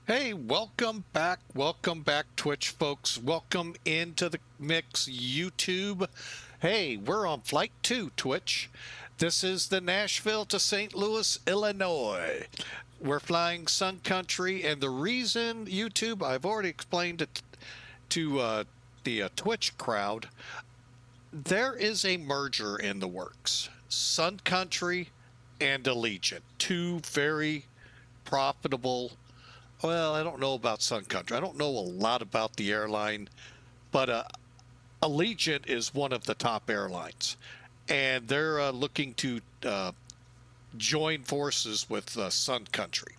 Hey, welcome back, Twitch folks. Welcome into the mix, YouTube. Hey, we're on flight 2, Twitch. This is the Nashville to St. Louis, Illinois. We're flying Sun Country, and the reason, YouTube, I've already explained it to the Twitch crowd. There is a merger in the works. Sun Country and Allegiant, two very profitable. Well, I don't know about Sun Country. I don't know a lot about the airline, but Allegiant is one of the top airlines, and they're looking to join forces with Sun Country,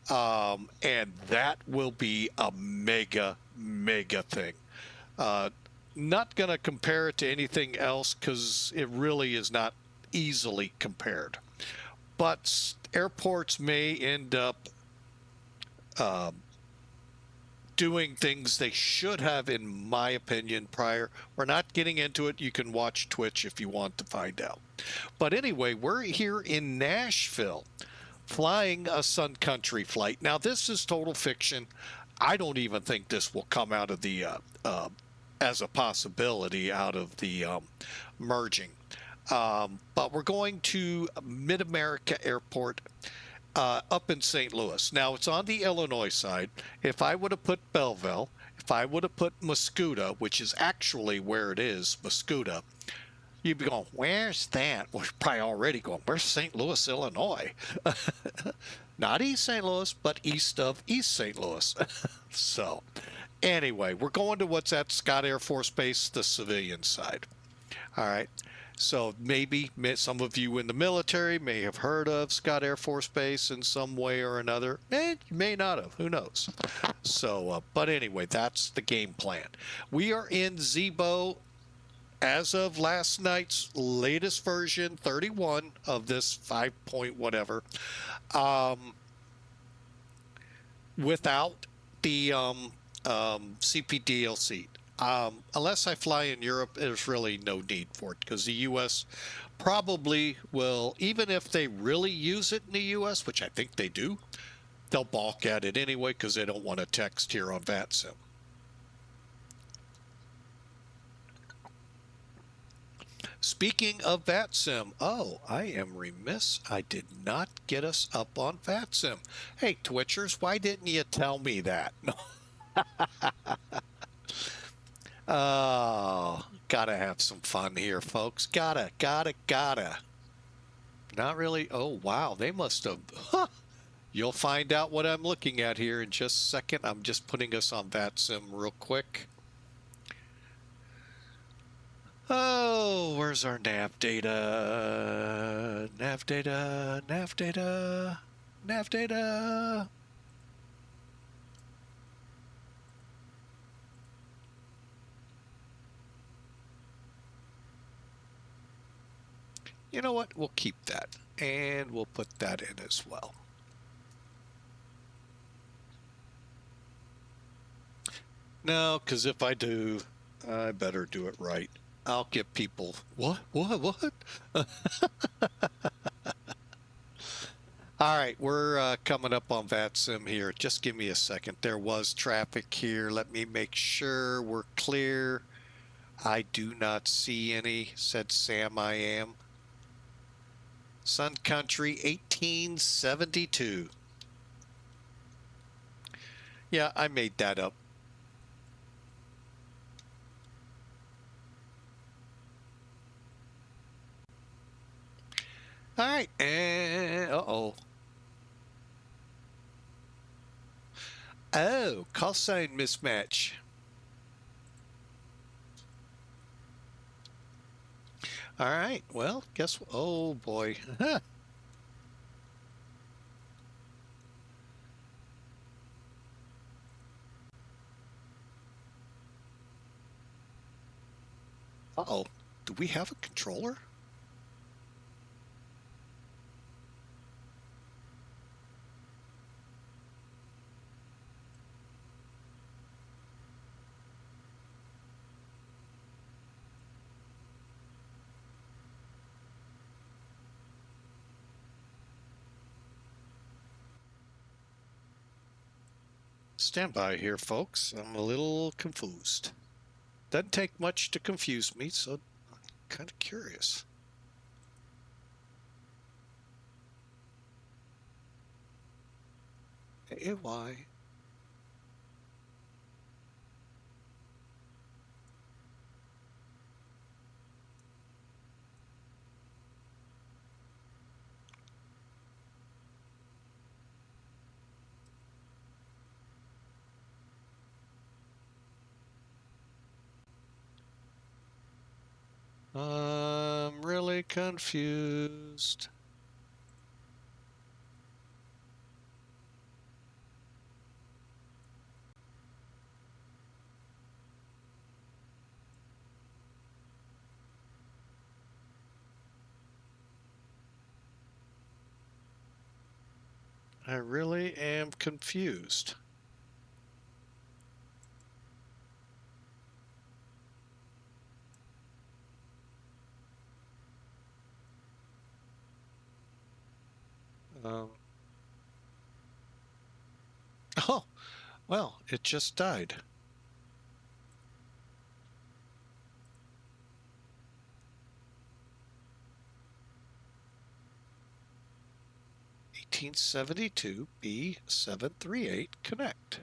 and that will be a mega thing. Not going to compare it to anything else because it really is not easily compared. But airports may end up doing things they should have, in my opinion, prior. We're not getting into it. You can watch Twitch if you want to find out. But anyway, we're here in Nashville flying a Sun Country flight. Now, this is total fiction. I don't even think this will come out of the as a possibility out of the merging. But we're going to MidAmerica Airport up in St. Louis. Now, it's on the Illinois side. If I would have put Belleville, if I would have put Mascoutah, which is actually where it is, Mascoutah, you'd be going, where's that? Well, you're probably already going, where's St. Louis, Illinois? Not East St. Louis, but east of East St. Louis. So, anyway, we're going to what's at Scott Air Force Base, the civilian side. All right. So maybe some of you in the military may have heard of Scott Air Force Base in some way or another. You may not have. Who knows? So, but anyway, that's the game plan. We are in Zibo as of last night's latest version, 31 of this 5 point whatever, without the CPDLC. Unless I fly in Europe, there's really no need for it because the U.S. probably will, even if they really use it in the U.S., which I think they do, they'll balk at it anyway because they don't want to text here on VATSIM. Speaking of VATSIM, oh, I am remiss. I did not get us up on VATSIM. Hey, Twitchers, why didn't you tell me that? Oh, gotta have some fun here, folks. Gotta. Not really. Oh, wow. They must have. Huh. You'll find out what I'm looking at here in just a second. I'm just putting us on VATSIM real quick. Oh, where's our nav data? Nav data. You know what? We'll keep that, and we'll put that in as well. No, because if I do, I better do it right. I'll get people, what? All right, we're coming up on VATSIM here. Just give me a second. There was traffic here. Let me make sure we're clear. I do not see any, said Sam I am. Sun Country 1872. Yeah, I made that up. All right, and uh-oh. Oh, call sign mismatch. All right, well, guess, oh boy. Uh-oh, do we have a controller? Stand by here, folks. I'm a little confused. Doesn't take much to confuse me, so I'm kind of curious. AY. I'm really confused. I really am confused. Oh, well, it just died. B738 connect.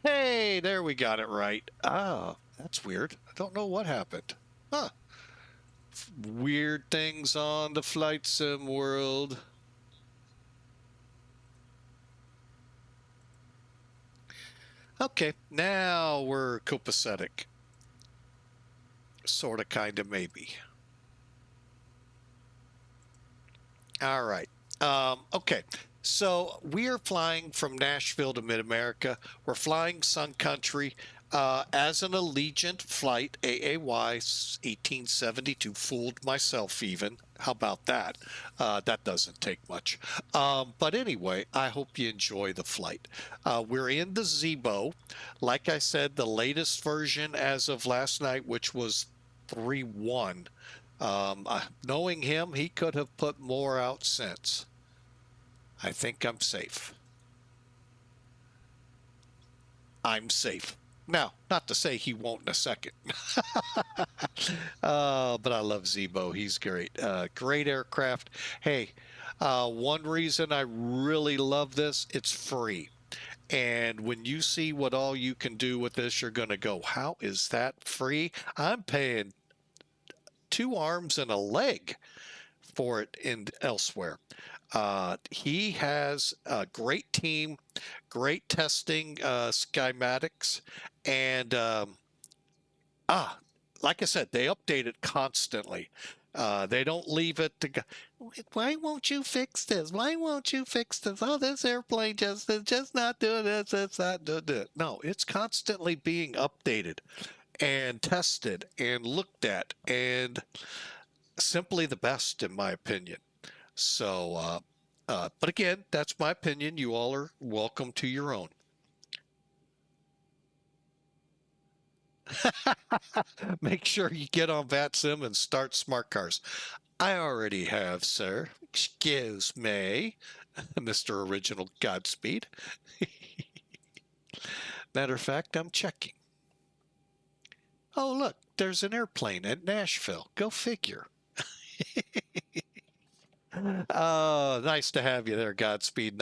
Hey, there we got it right. Ah, that's weird. I don't know what happened. Huh. Weird things on the flight sim world. Okay, now we're copacetic. Sort of, kind of, maybe. All right. Okay. So we are flying from Nashville to MidAmerica. We're flying Sun Country as an Allegiant flight, AAY 1872. Fooled myself even. How about that? That doesn't take much. But anyway, I hope you enjoy the flight. We're in the Zibo. Like I said, the latest version as of last night, which was 3.1. Knowing him, he could have put more out since. I think I'm safe. I'm safe. Now, not to say he won't in a second. But I love Zibo. He's great. Great aircraft. Hey, one reason I really love this, it's free. And when you see what all you can do with this, you're going to go, how is that free? I'm paying 2 arms and a leg for it in elsewhere. He has a great team, great testing schematics, and like I said, they update it constantly. They don't leave it to go, why won't you fix this? Why won't you fix this? Oh, this airplane just not doing this. It's not doing it. No, it's constantly being updated and tested and looked at, and simply the best in my opinion. So, but again, that's my opinion. You all are welcome to your own. Make sure you get on VATSIM and start smart cars. I already have, sir. Excuse me, Mr. Original Godspeed. Matter of fact, I'm checking. Oh, look, there's an airplane at Nashville. Go figure. Nice to have you there, Godspeed.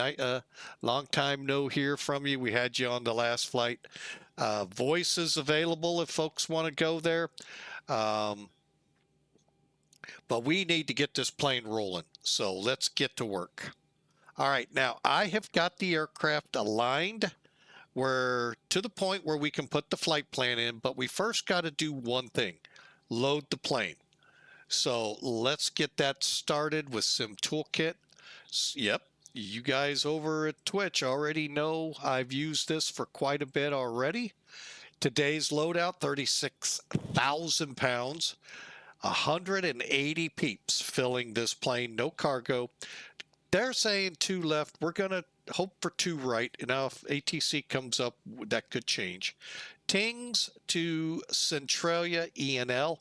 Long time no hear from you. We had you on the last flight. Voice is available if folks want to go there. But we need to get this plane rolling. So let's get to work. All right, now I have got the aircraft aligned. We're to the point where we can put the flight plan in, but we first got to do one thing, load the plane. So let's get that started with Toolkit. Yep, you guys over at Twitch already know I've used this for quite a bit already. Today's loadout, 36,000 pounds, 180 peeps filling this plane, no cargo. They're saying 2 left. We're going to hope for 2 right. Now, if ATC comes up, that could change. Tings to Centralia ENL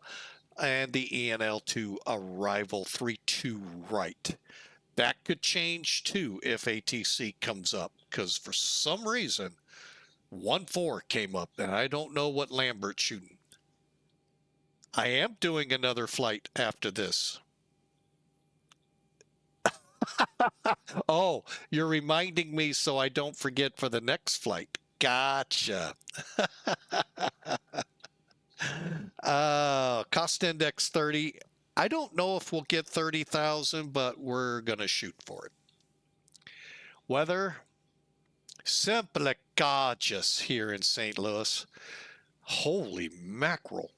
and the ENL to arrival 3-2 right. That could change too if ATC comes up, because for some reason 1-4 came up, and I don't know what Lambert's shooting. I am doing another flight after this. Oh, you're reminding me so I don't forget for the next flight. Gotcha. Cost index 30. I don't know if we'll get 30,000, but we're going to shoot for it. Weather, simply gorgeous here in St. Louis. Holy mackerel.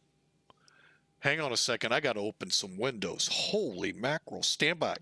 Hang on a second. I got to open some windows. Holy mackerel. Stand by.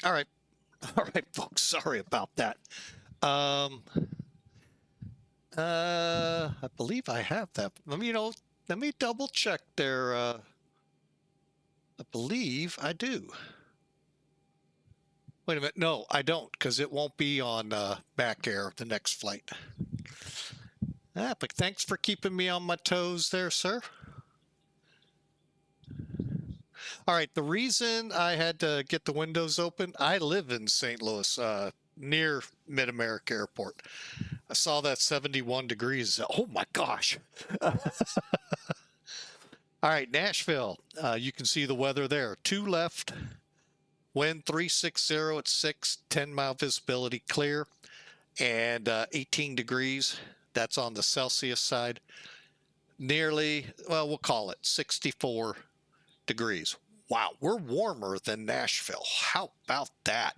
All right. All right, folks. Sorry about that. I believe I have that. Let me double check there. I believe I do. Wait a minute. No, I don't, because it won't be on MACAIR, the next flight. But thanks for keeping me on my toes there, sir. All right, the reason I had to get the windows open, I live in St. Louis, near MidAmerica Airport. I saw that 71 degrees. Oh my gosh. All right, Nashville. You can see the weather there. 2 left. Wind 360 at 6, 10-mile visibility clear, and 18 degrees. That's on the Celsius side. Nearly, well, we'll call it 64 degrees. Wow, we're warmer than Nashville. How about that?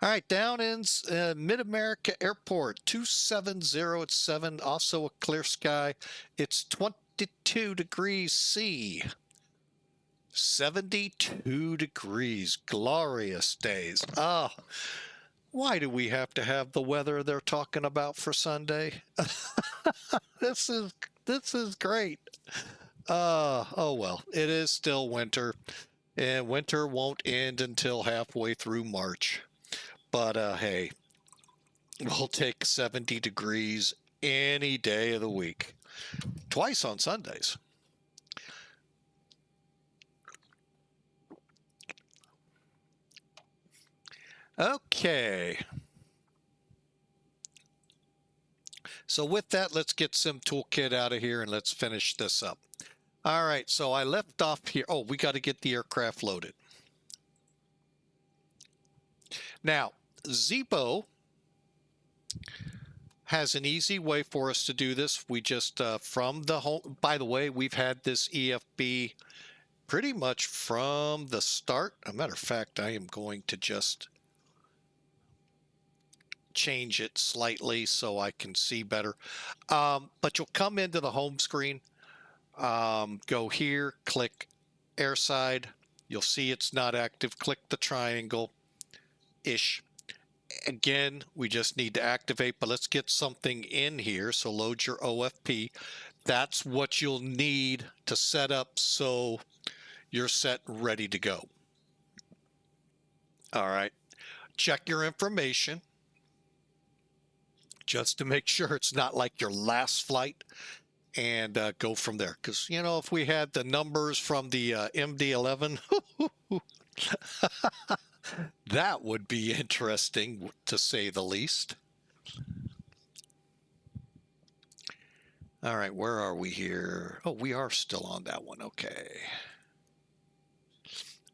All right, down in MidAmerica Airport, 270 at 7, also a clear sky. It's 22 degrees C. 72 degrees, glorious days. Oh, why do we have to have the weather they're talking about for Sunday? This is great. Oh well, it is still winter, and winter won't end until halfway through March. But hey, we'll take 70 degrees any day of the week, twice on Sundays. Okay. So with that, let's get Toolkit out of here and let's finish this up. All right, so I left off here. Oh, we got to get the aircraft loaded. Now, Zibo has an easy way for us to do this. We just, from the home, by the way, we've had this EFB pretty much from the start. As a matter of fact, I am going to just change it slightly so I can see better. But you'll come into the home screen, go here, click airside. You'll see it's not active. Click the triangle-ish, Again, we just need to activate, but let's get something in here. So load your OFP. That's what you'll need to set up so you're set and ready to go. All right. Check your information just to make sure it's not like your last flight, and go from there. Because, you know, if we had the numbers from the MD-11, that would be interesting, to say the least. All right, where are we here? Oh, we are still on that one. Okay.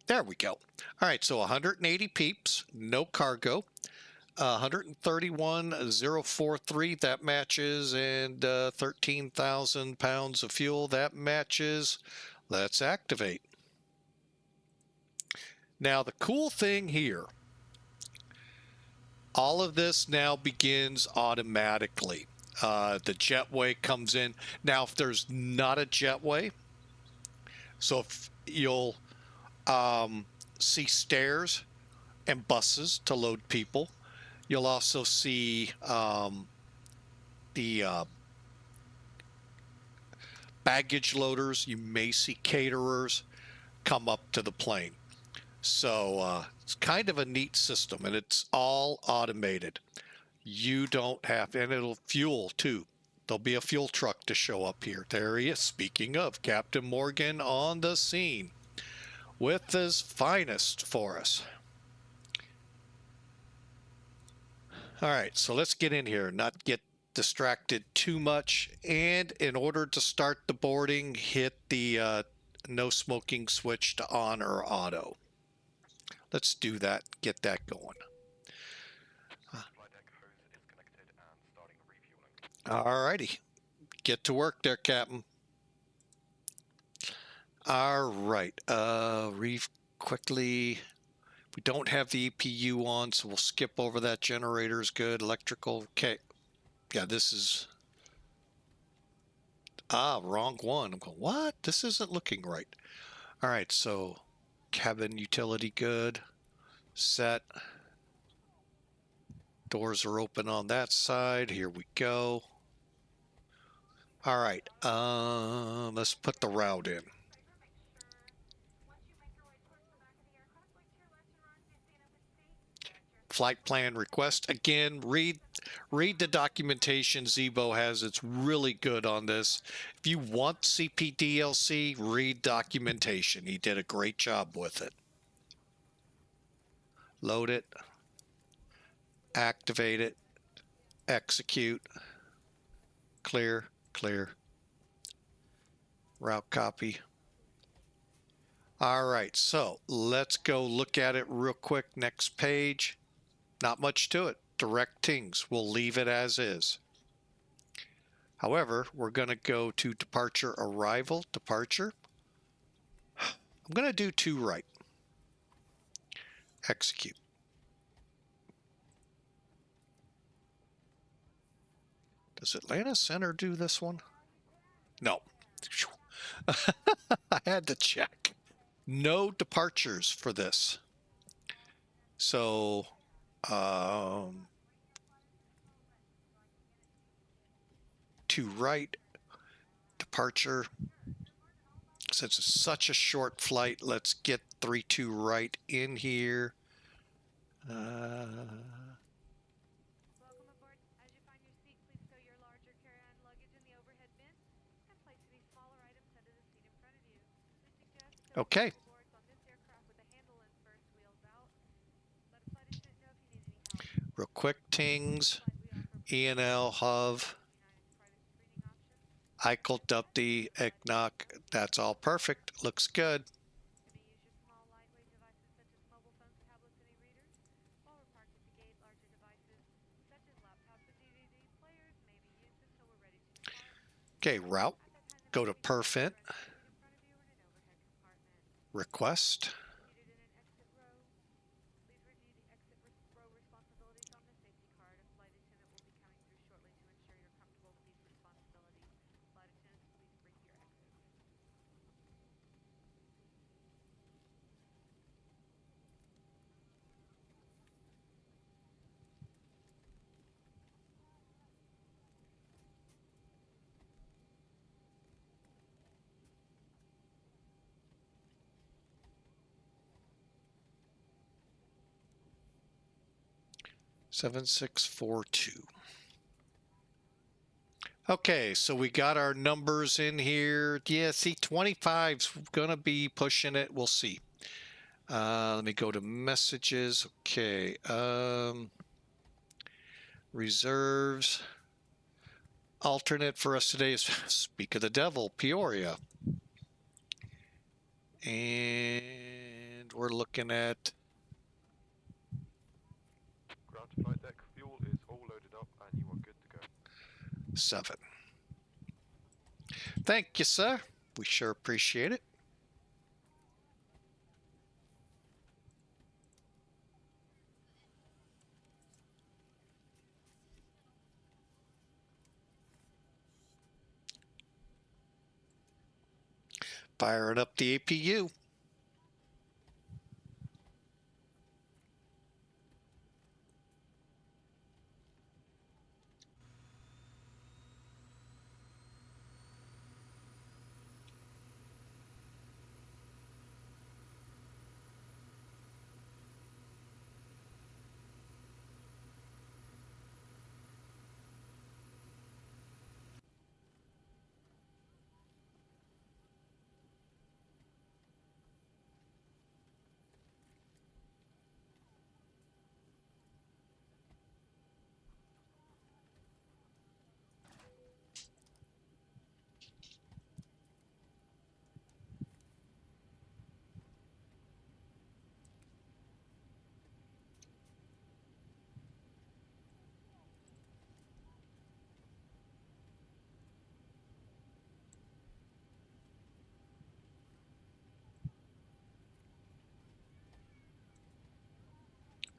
There we go. All right, so 180 peeps, no cargo. 131,043, that matches, and 13,000 pounds of fuel, that matches. Let's activate. Now, the cool thing here, all of this now begins automatically. The jetway comes in. Now, if there's not a jetway, so if you'll see stairs and buses to load people, you'll also see the baggage loaders. You may see caterers come up to the plane. So it's kind of a neat system, and it's all automated. You don't have, and it'll fuel too. There'll be a fuel truck to show up here. There he is. Speaking of, Captain Morgan on the scene with his finest for us. All right, so let's get in here, not get distracted too much. And in order to start the boarding, hit the no smoking switch to on or auto. Let's do that, get that going. All righty, get to work there, Captain. All right, quickly. We don't have the EPU on, so we'll skip over that. Generator's good. Electrical, okay. Yeah, this is... wrong one. I'm going, what? This isn't looking right. All right, so cabin utility good. Set. Doors are open on that side. Here we go. All right, let's put the route in. Flight plan request. Again, read the documentation Zibo has. It's really good on this. If you want CPDLC, read documentation. He did a great job with it. Load it, activate it, execute, clear, clear, route copy. All right, so let's go look at it real quick. Next page. Not much to it. Direct tings. We'll leave it as is. However, we're going to go to departure, arrival, departure. I'm going to do 2 right. Execute. Does Atlanta Center do this one? No. I had to check. No departures for this. So, 2 right, departure. Since it's such a short flight, let's get 32 right in here. Okay. Real quick, tings, E&L, HUV, Eichel, Dupty, Eknock. That's all perfect. Looks good. Okay, route. Go to perfint. Request. 7642. Okay, so we got our numbers in here. Yeah, see, 25's gonna be pushing it. We'll see. Let me go to messages. Okay. Reserves. Alternate for us today is Speak of the Devil, Peoria. And we're looking at Ground to flight deck, fuel is all loaded up and you are good to go. 7. Thank you, sir. We sure appreciate it. Firing up the APU.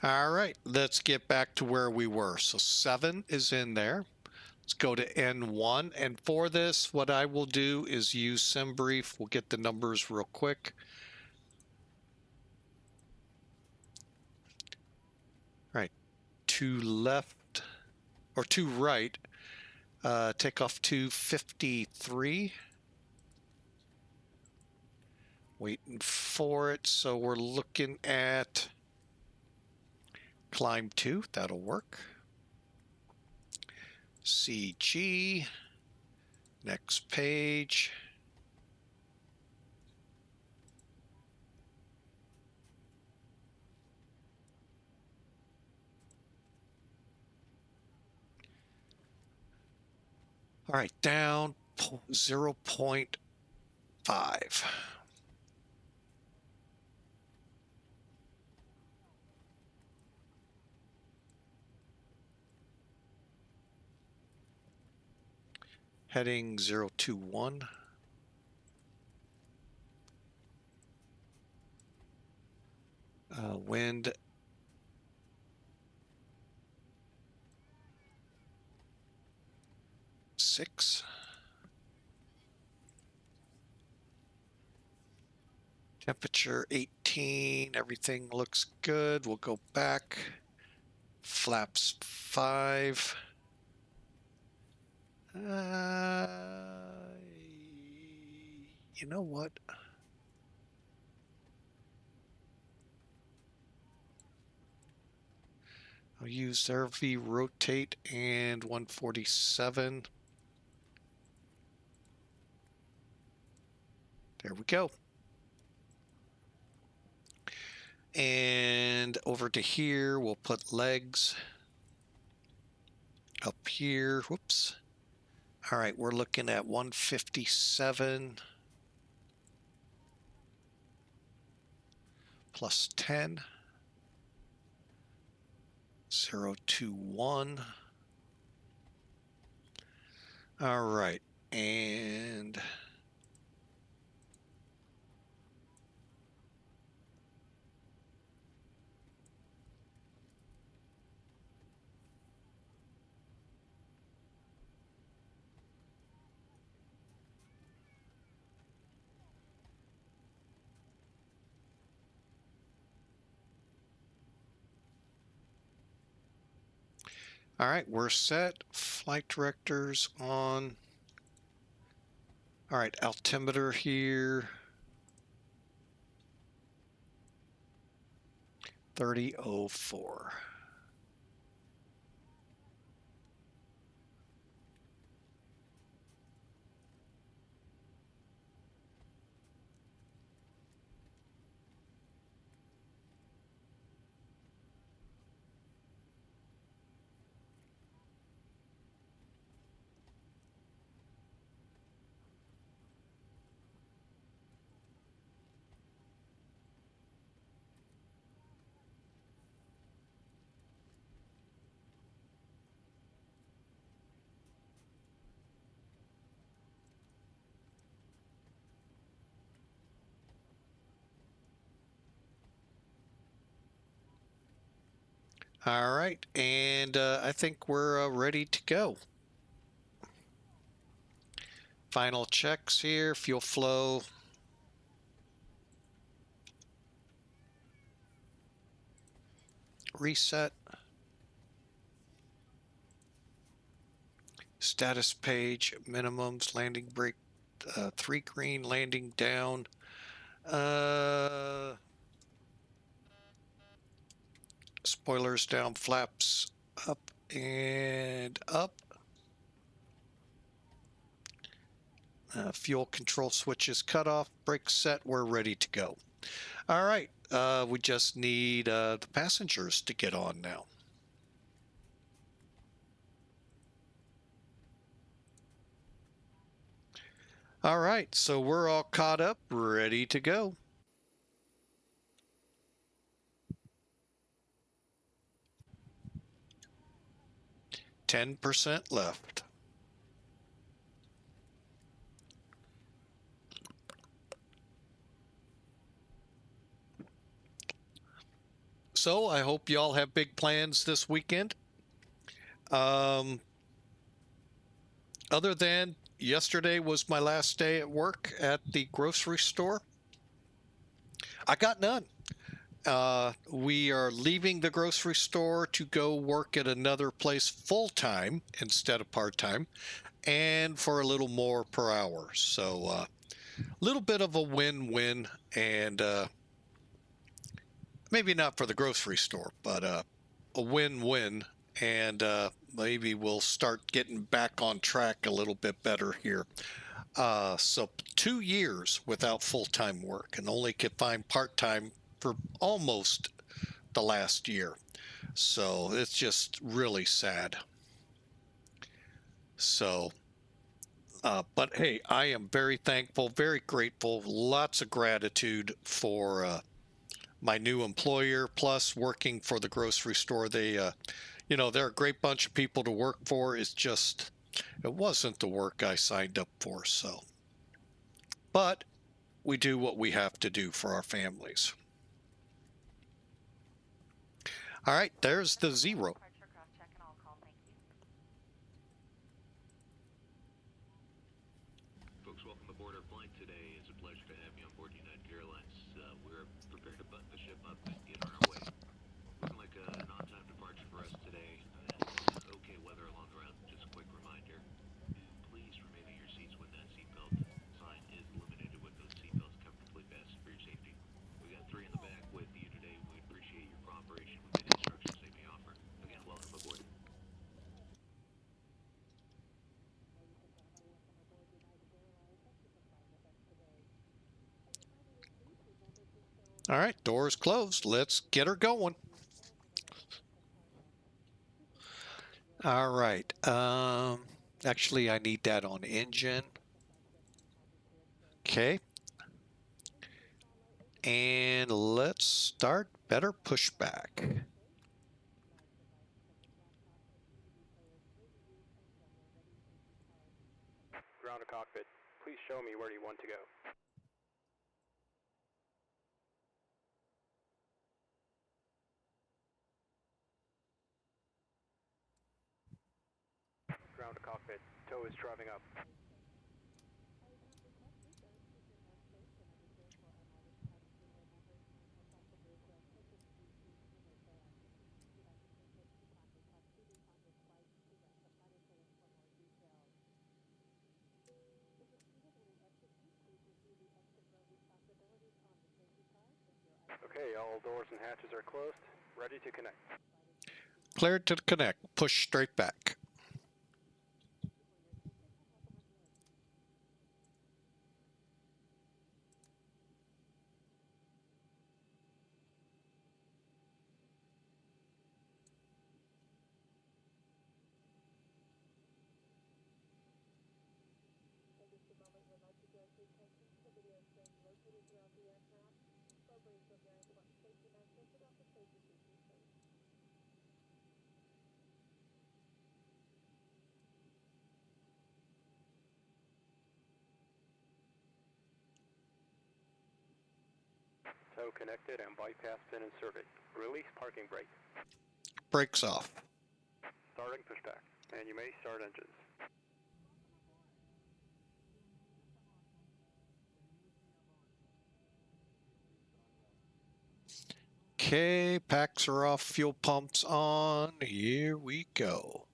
All right, let's get back to where we were. So 7 is in there. Let's go to N1. And for this, what I will do is use SimBrief. We'll get the numbers real quick. All right, 2 left, or 2 right. Take off 253. Waiting for it. So we're looking at climb 2. That'll work. CG. Next page. All right, down 0.5. Heading 021. Wind 6. Temperature 18. Everything looks good. We'll go back. Flaps 5. You know what? I'll use RV rotate and 147. There we go. And over to here, we'll put legs up here. Whoops. All right, we're looking at 157 plus 10. 021. All right, and all right, we're set. Flight directors on. All right, altimeter here. 3004. All right, and I think we're ready to go. Final checks here, fuel flow. Reset. Status page, minimums, landing brake, 3 green, landing down. Spoilers down, flaps up and up. Fuel control switches cut off, brakes set, we're ready to go. All right, we just need the passengers to get on now. All right, so we're all caught up, ready to go. %10 left. So I hope y'all have big plans this weekend. Other than yesterday was my last day at work at the grocery store, I got none. We are leaving the grocery store to go work at another place full-time instead of part-time and for a little more per hour. So a little bit of a win-win, and maybe not for the grocery store, but a win-win, and maybe we'll start getting back on track a little bit better here. So 2 years without full-time work, and only could find part-time for almost the last year. So it's just really sad. So, but hey, I am very thankful, very grateful, lots of gratitude for my new employer, plus working for the grocery store. They, they're a great bunch of people to work for. It's just, it wasn't the work I signed up for. So, but we do what we have to do for our families. All right, there's the Zero. Folks, welcome aboard our flight today. It's a pleasure to have you on board United Airlines. We're prepared to button the ship up and get on our way. Looking like an on-time departure for us today. Okay weather along the route. Just a quick reminder. Please remain in your seats when that seatbelt sign is illuminated with those seatbelts comfortably fastened for your safety. We got 3 in the back with you today. We appreciate your cooperation with the instructions they may offer. Again, welcome aboard. All right, doors closed. Let's get her going. All right. Actually, I need that on engine. Okay. And let's start better pushback. Ground to cockpit. Please show me where you want to go. Ground to cockpit. Tow is driving up. Okay, all doors and hatches are closed. Ready to connect. Cleared to connect. Push straight back. Tow connected and bypass pin inserted. Release parking brake. brakes off. Starting pushback, and you may start engines. Okay, packs are off, fuel pumps on. Here we go.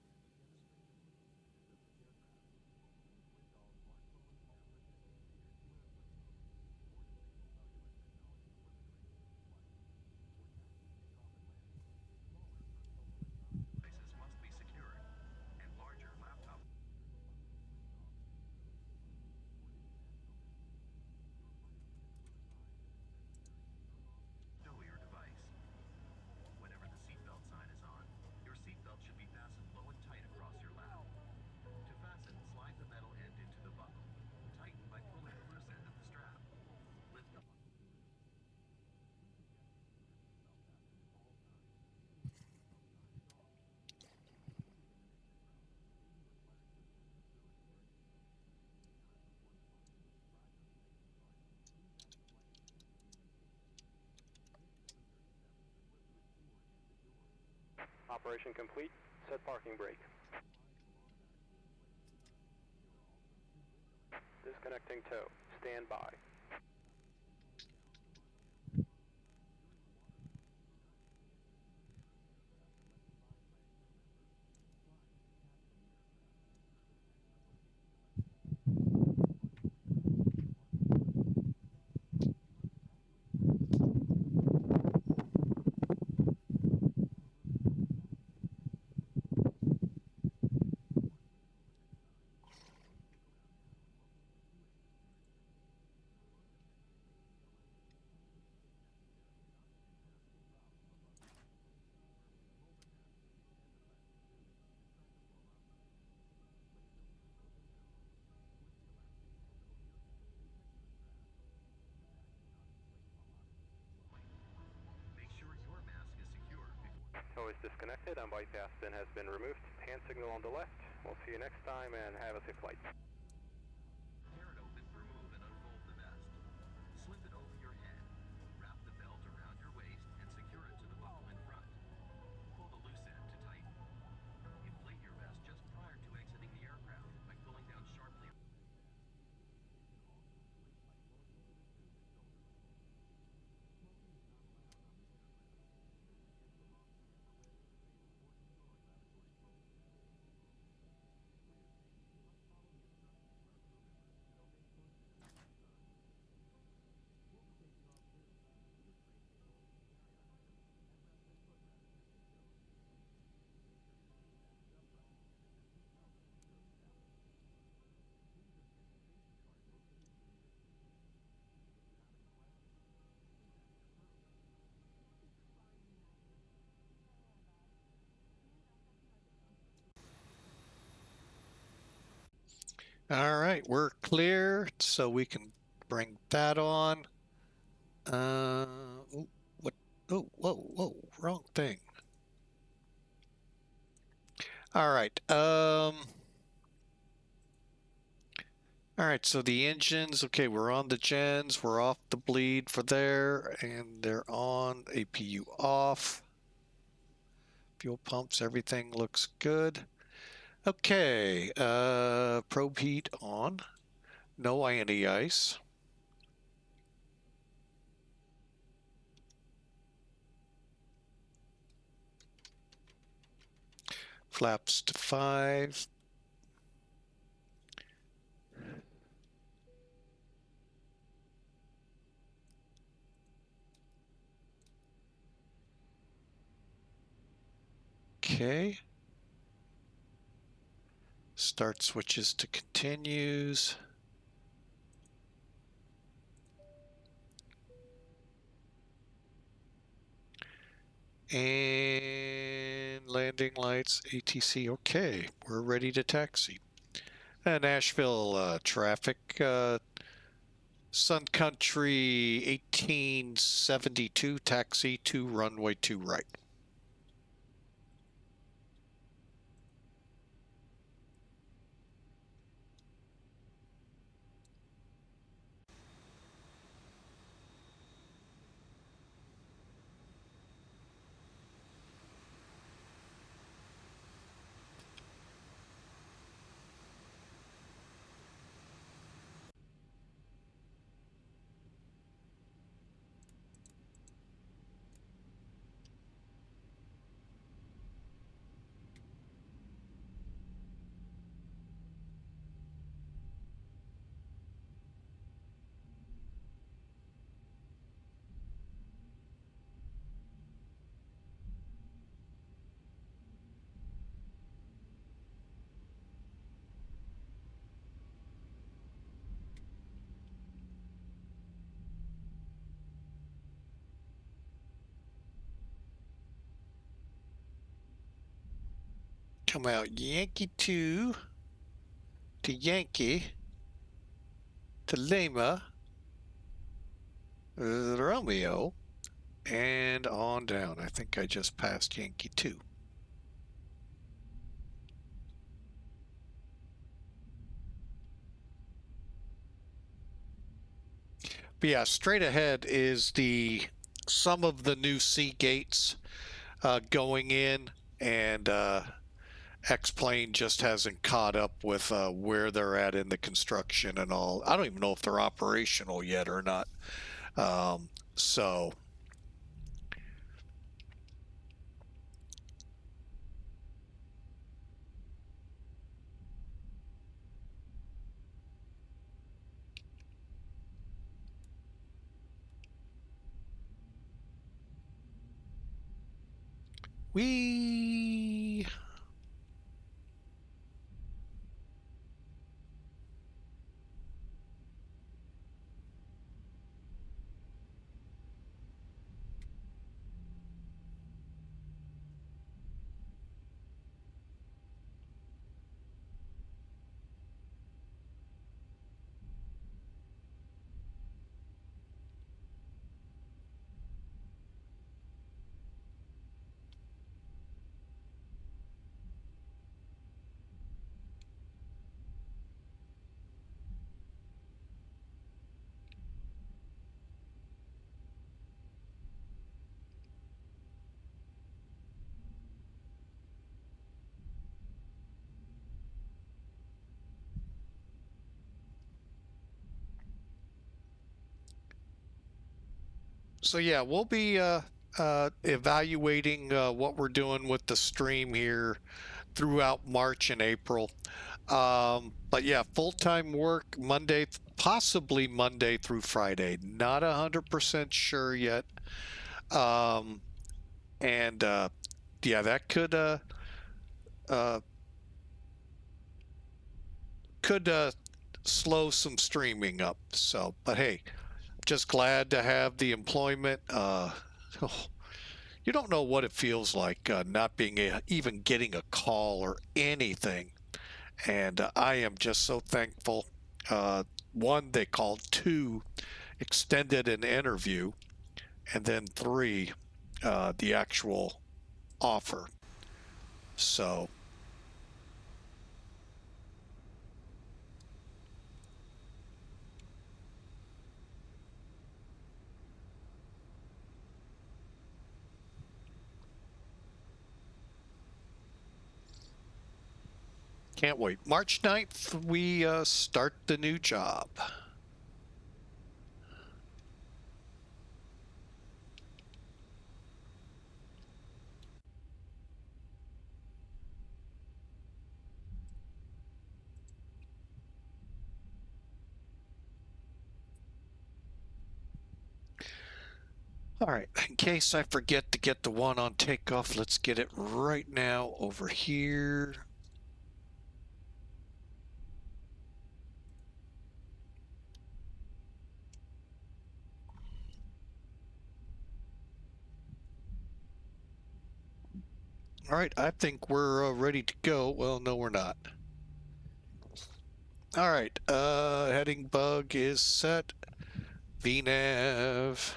Operation complete. Set parking brake. Disconnecting tow. Stand by. Tow is disconnected and bypass pin has been removed. Hand signal on the left. We'll see you next time and have a safe flight. Tear it open, remove and unfold the vest. Slip it over your head. Wrap the belt around your waist and secure it to the buckle in front. Pull the loose end to tighten. Inflate your vest just prior to exiting the aircraft by pulling down sharply. All right, we're clear, so we can bring that on. What? Oh, whoa, wrong thing. All right. All right, so the engines, okay, we're on the gens, we're off the bleed for there, and they're on, APU off. Fuel pumps, everything looks good. Okay, probe heat on. No any ice. Flaps to 5. Okay. Start switches to continues. And landing lights, ATC, okay, we're ready to taxi. Nashville traffic, Sun Country 1872, taxi to runway 2 right. come out Yankee 2 to Yankee to Lima, Romeo, and on down. I think I just passed Yankee 2. But yeah, straight ahead is some of the new sea gates going in, and X-Plane just hasn't caught up with where they're at in the construction and all. I don't even know if they're operational yet or not. So we So yeah, we'll be evaluating what we're doing with the stream here throughout March and April. But yeah, full-time work Monday, possibly Monday through Friday. Not 100% sure yet. And yeah, that could slow some streaming up. So, but hey, just glad to have the employment. You don't know what it feels like not being even getting a call or anything. And I am just so thankful. One, they called; two, extended an interview; and then three, the actual offer. So can't wait. March 9th, we start the new job. All right, in case I forget to get the one on takeoff, let's get it right now over here. All right, I think we're ready to go. Well, no, we're not. All right, heading bug is set. VNAV.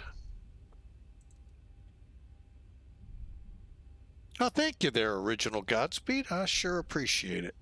Oh, thank you there, Original Godspeed. I sure appreciate it.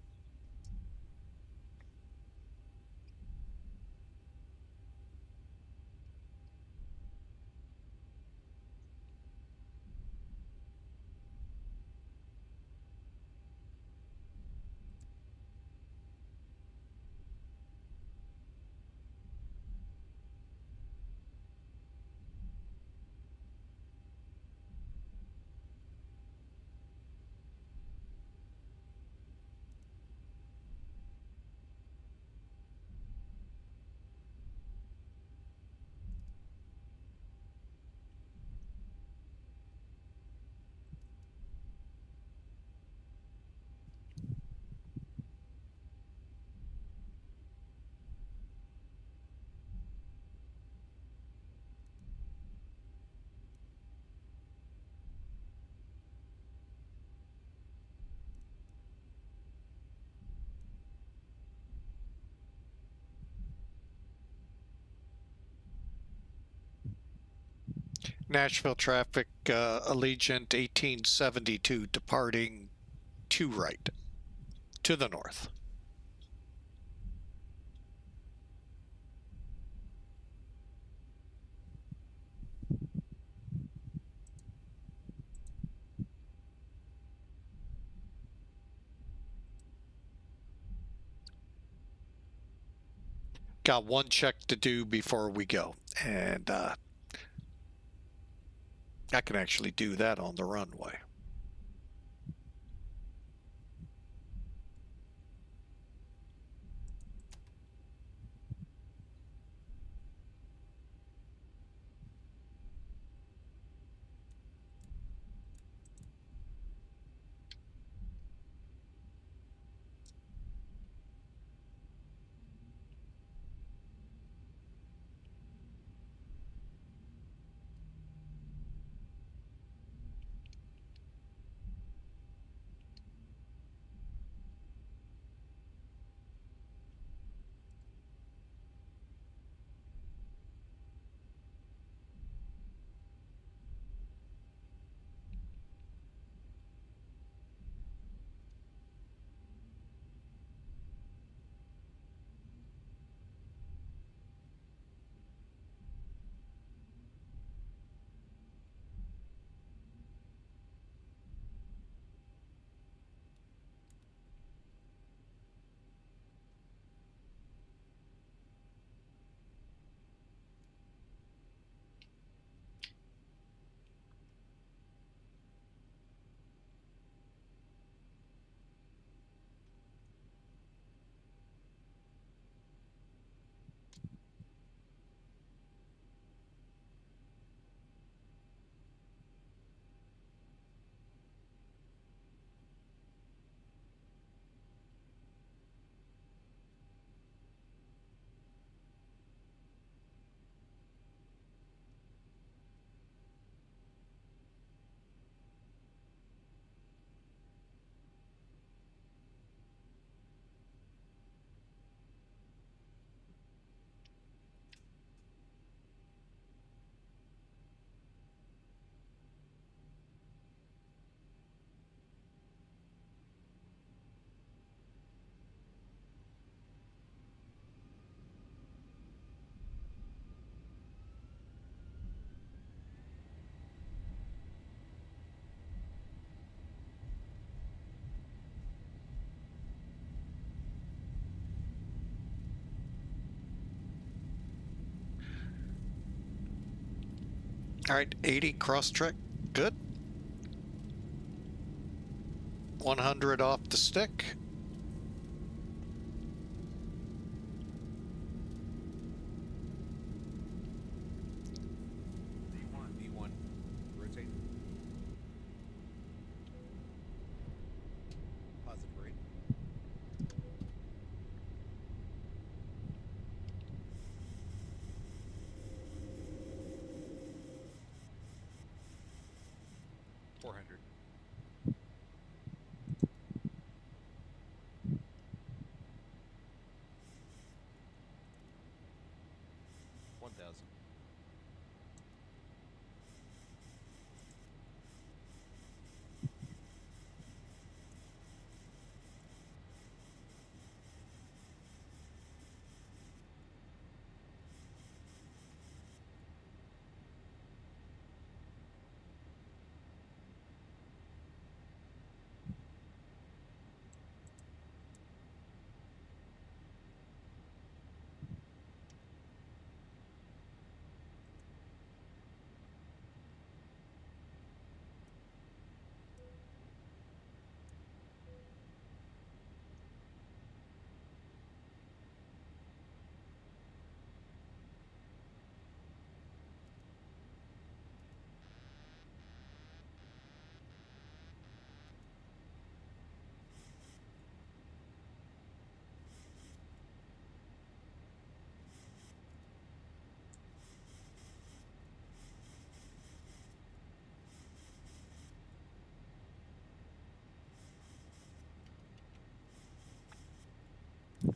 Nashville traffic, Allegiant 1872 departing to right, to the north. Got one check to do before we go, and I can actually do that on the runway. All right, 80 cross track, good. 100 off the stick. V1, rotate. Positive rate. $400. 1,000.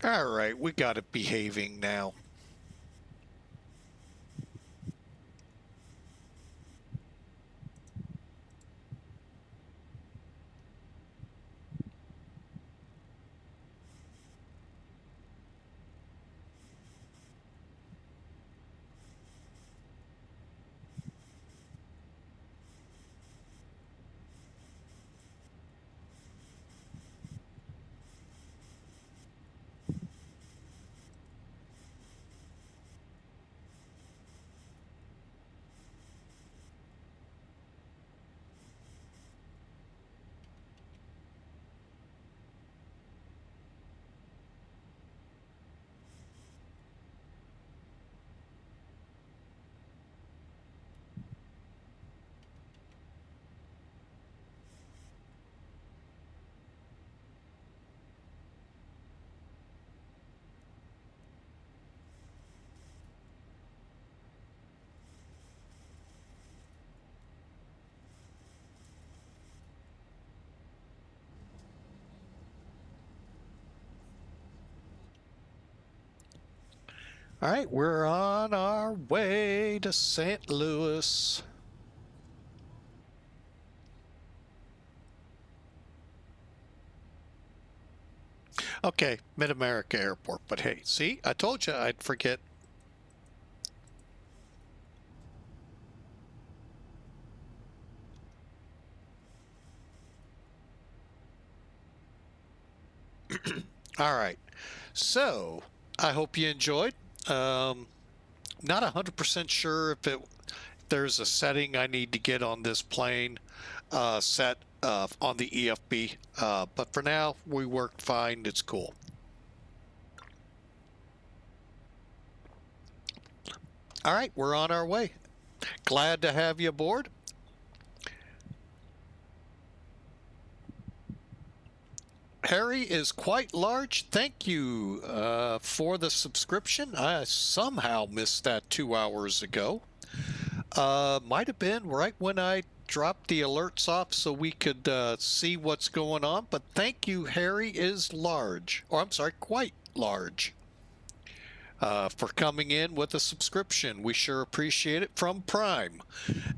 All right, we got it behaving now. All right, we're on our way to St. Louis. Okay, MidAmerica Airport. But hey, see, I told you I'd forget. All right, so I hope you enjoyed. Not 100% sure if there's a setting I need to get on this plane set on the EFB, but for now we worked fine. It's cool. All right, we're on our way. Glad to have you aboard. Harry is quite large. Thank you for the subscription. I somehow missed that 2 hours ago. Might have been right when I dropped the alerts off so we could see what's going on. But thank you, Harry is large. Or I'm sorry, quite large. For coming in with a subscription. We sure appreciate it, from Prime,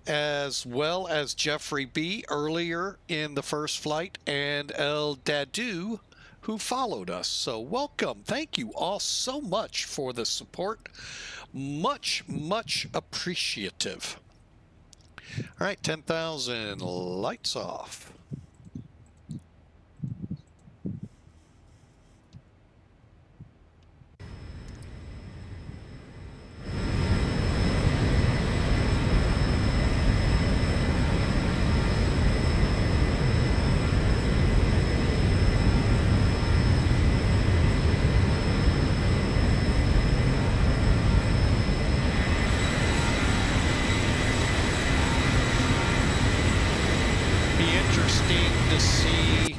as well as Jeffrey B. earlier in the first flight, and El Dadu, who followed us. So welcome. Thank you all so much for the support. Much, much appreciative. All right, 10,000, lights off. To see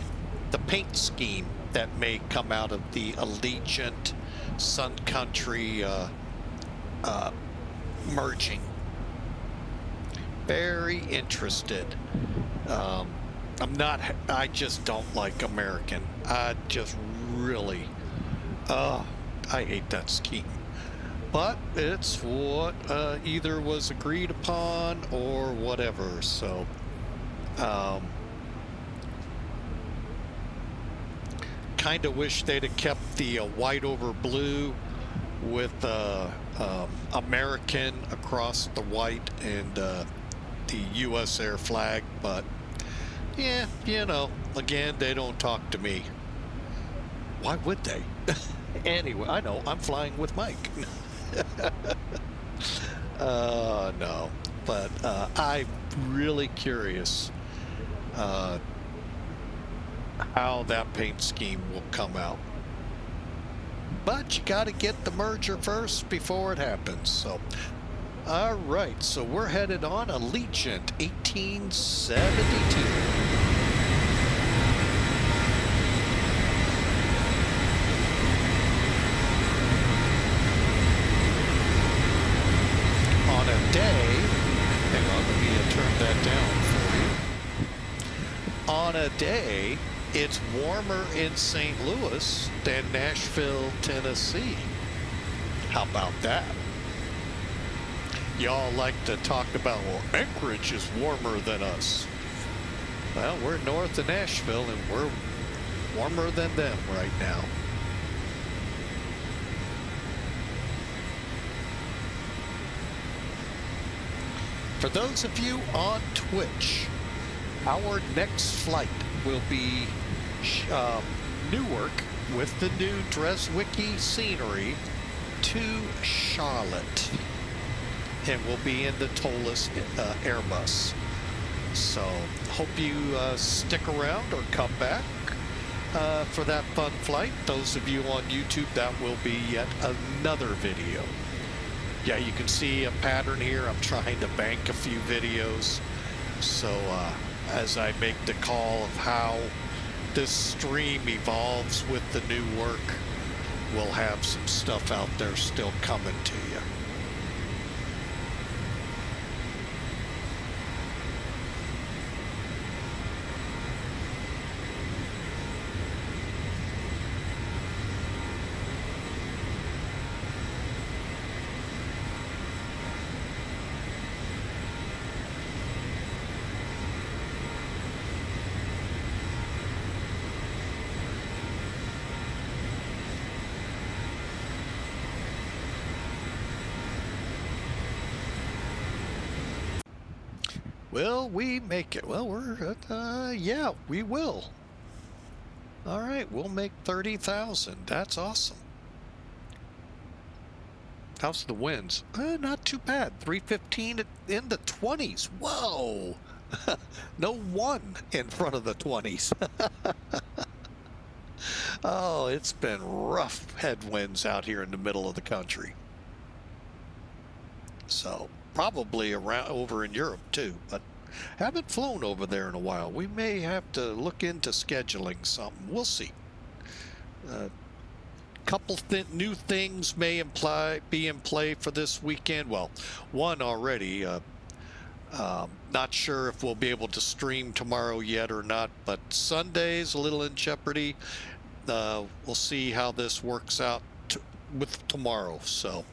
the paint scheme that may come out of the Allegiant Sun Country merging. Very interested. I just don't like American. I just really, I hate that scheme. But it's what either was agreed upon or whatever, so kind of wish they'd have kept the white over blue with American across the white and the U.S. Air flag, but yeah, you know, again, they don't talk to me. Why would they? Anyway, I know, I'm flying with Mike. No, but I'm really curious how that paint scheme will come out. But you got to get the merger first before it happens. So, all right, so we're headed on Allegiant 1872. On a day, hang on, let me turn that down for you. On a day, it's warmer in St. Louis than Nashville, Tennessee. How about that? Y'all like to talk about, well, Anchorage is warmer than us. Well, we're north of Nashville and we're warmer than them right now. For those of you on Twitch, our next flight will be Newark with the new Dreswicki scenery to Charlotte, and we'll be in the Tollus Airbus. So hope you stick around or come back for that fun flight. Those of you on YouTube, that will be yet another video. Yeah, you can see a pattern here. I'm trying to bank a few videos, so as I make the call of how this stream evolves with the new work, we'll have some stuff out there still coming to you. Will we make it? Well, yeah, we will. All right, we'll make 30,000. That's awesome. How's the winds? Not too bad. 315 in the 20s. Whoa. No one in front of the 20s. Oh, it's been rough headwinds out here in the middle of the country. So probably around over in Europe too, but haven't flown over there in a while. We may have to look into scheduling something. We'll see. Couple new things may be in play for this weekend. Well, one already. Not sure if we'll be able to stream tomorrow yet or not, but Sunday's a little in jeopardy. We'll see how this works out with tomorrow. So,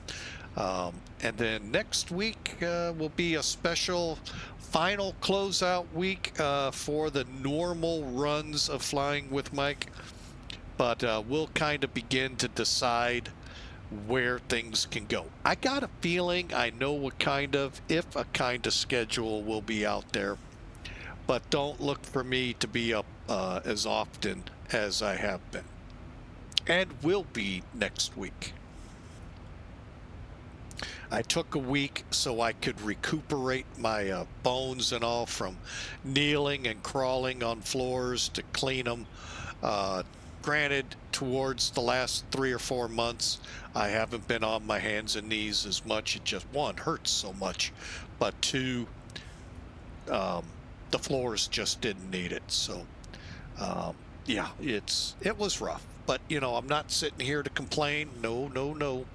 and then next week will be a special final closeout week for the normal runs of Flying with Mike. But we'll kind of begin to decide where things can go. I got a feeling I know if a kind of schedule will be out there, but don't look for me to be up as often as I have been, and will be next week. I took a week so I could recuperate my bones and all from kneeling and crawling on floors to clean them. Granted, towards the last 3 or 4 months, I haven't been on my hands and knees as much. It just, one, hurts so much, but two, the floors just didn't need it. So, yeah, it was rough. But, I'm not sitting here to complain. No.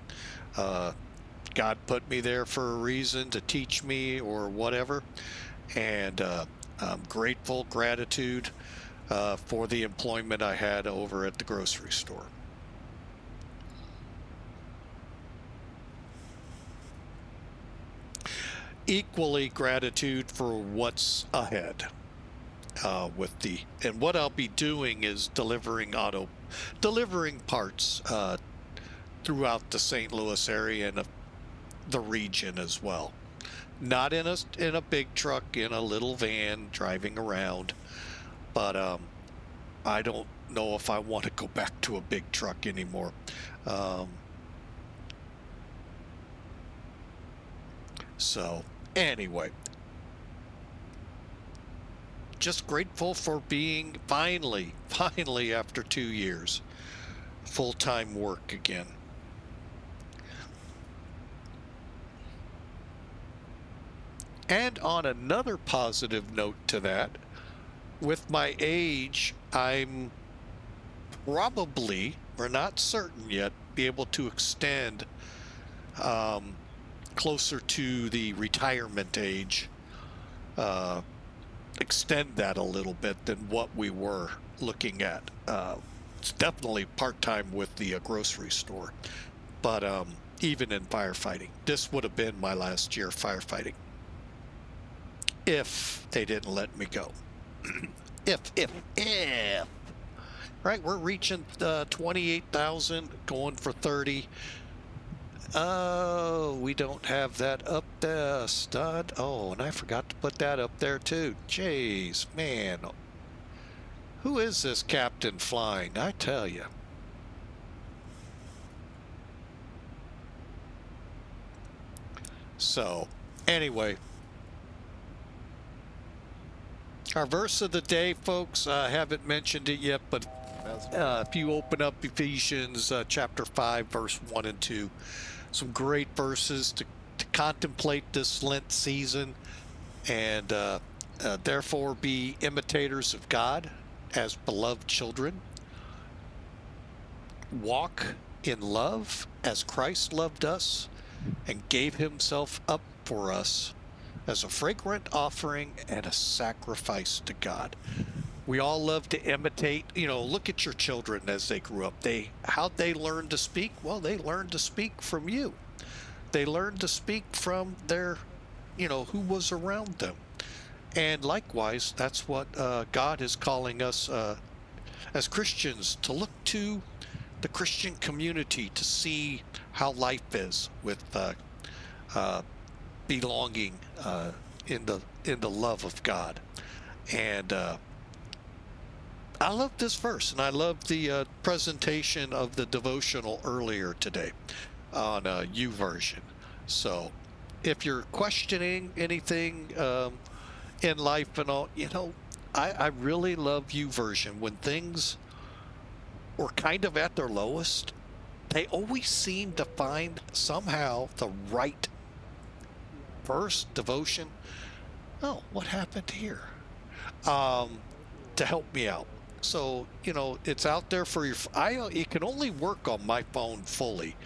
God put me there for a reason, to teach me or whatever. And I'm grateful, gratitude for the employment I had over at the grocery store. Equally gratitude for what's ahead and what I'll be doing is delivering parts throughout the St. Louis area and the region as well. Not in a big truck, in a little van driving around. But I don't know if I want to go back to a big truck anymore. So anyway, just grateful for being finally after 2 years, full-time work again. And on another positive note to that, with my age, I'm probably, we're not certain yet, be able to extend closer to the retirement age, extend that a little bit than what we were looking at. It's definitely part-time with the grocery store, but even in firefighting. This would have been my last year firefighting if they didn't let me go. If. Right, we're reaching 28,000, going for 30. Oh, we don't have that up there, stud. Oh, and I forgot to put that up there too. Jeez, man. Who is this captain flying? I tell you. So, anyway. Our verse of the day, folks, I haven't mentioned it yet, but if you open up Ephesians chapter 5, verse 1 and 2, some great verses to contemplate this Lent season, and therefore be imitators of God as beloved children. Walk in love as Christ loved us and gave himself up for us as a fragrant offering and a sacrifice to God. We all love to imitate. Look at your children as they grew up. How'd they learn to speak? Well, they learned to speak from you. They learned to speak from their, who was around them. And likewise, that's what God is calling us as Christians, to look to the Christian community to see how life is with belonging, in the love of God. And I love this verse, and I love the presentation of the devotional earlier today on YouVersion. So if you're questioning anything in life and all, I really love YouVersion. When things were kind of at their lowest, they always seem to find somehow the right verse, devotion. Oh, what happened here? To help me out. So, it's out there for your, it can only work on my phone fully,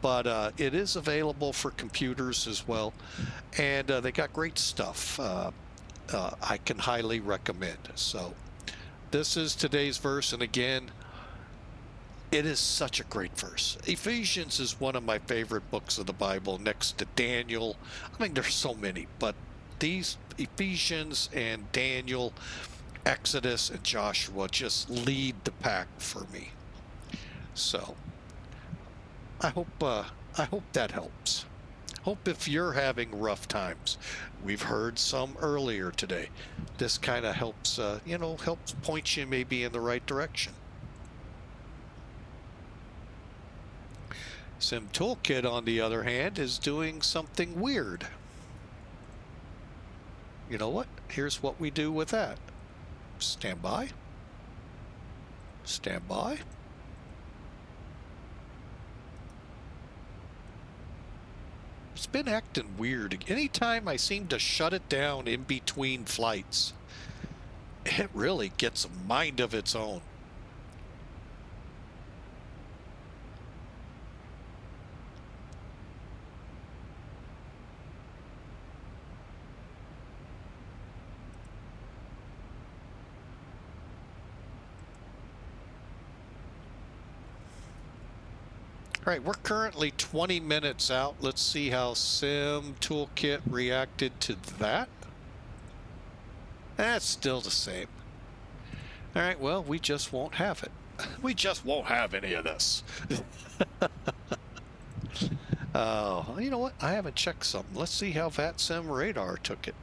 but it is available for computers as well. And they got great stuff. I can highly recommend. So this is today's verse. And again, it is such a great verse. Ephesians is one of my favorite books of the Bible next to Daniel. I mean, there's so many, but these Ephesians and Daniel, Exodus and Joshua just lead the pack for me. So I hope that helps. Hope if you're having rough times, we've heard some earlier today, this kind of helps helps point you maybe in the right direction. Sim Toolkit, on the other hand, is doing something weird. You know what? Here's what we do with that. Stand by. Stand by. It's been acting weird. Anytime I seem to shut it down in between flights, it really gets a mind of its own. All right, we're currently 20 minutes out. Let's see how Sim Toolkit reacted to that. That's still the same. All right, well, we just won't have it. We just won't have any of this. Oh, you know what? I haven't checked something. Let's see how VATSIM radar took it.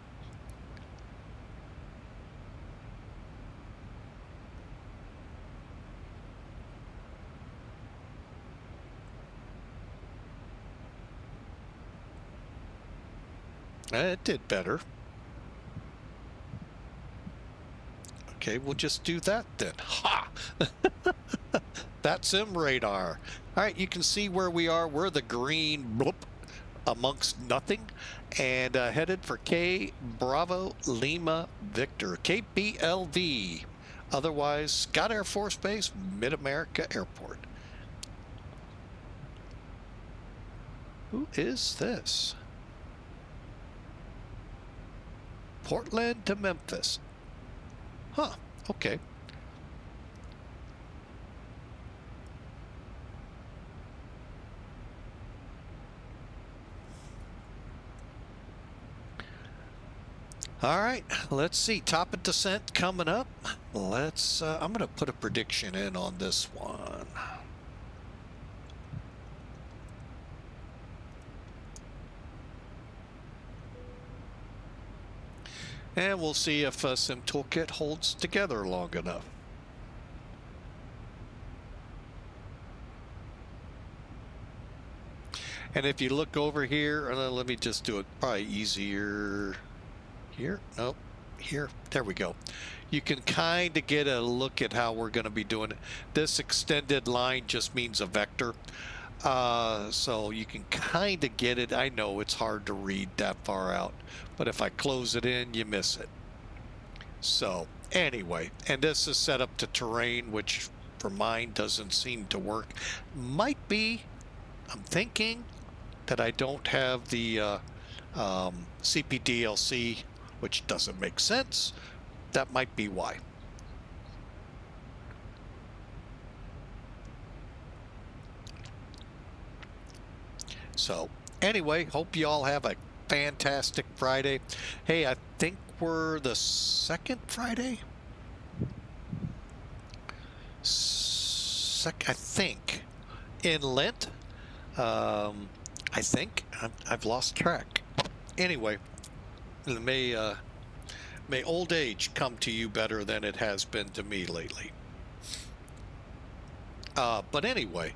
It did better. Okay, we'll just do that then. Ha! VATSIM radar. All right, you can see where we are. We're the green bloop amongst nothing, and headed for K Bravo Lima Victor, KBLV, otherwise Scott Air Force Base, MidAmerica Airport. Who is this? Portland to Memphis. Huh, okay. All right, let's see. Top of descent coming up. Let's, I'm going to put a prediction in on this one. And we'll see if Sim Toolkit holds together long enough. And if you look over here, let me just do it probably easier here. Nope, here. There we go. You can kind of get a look at how we're going to be doing it. This extended line just means a vector. So you can kind of get it. I know it's hard to read that far out, but if I close it in, you miss it. So anyway, and this is set up to terrain, which for mine doesn't seem to work. Might be, I'm thinking that I don't have the CPDLC, which doesn't make sense. That might be why. So anyway, hope you all have a fantastic Friday. Hey, I think we're the second Friday? I think in Lent. I think I've lost track. Anyway, And may old age come to you better than it has been to me lately. But anyway,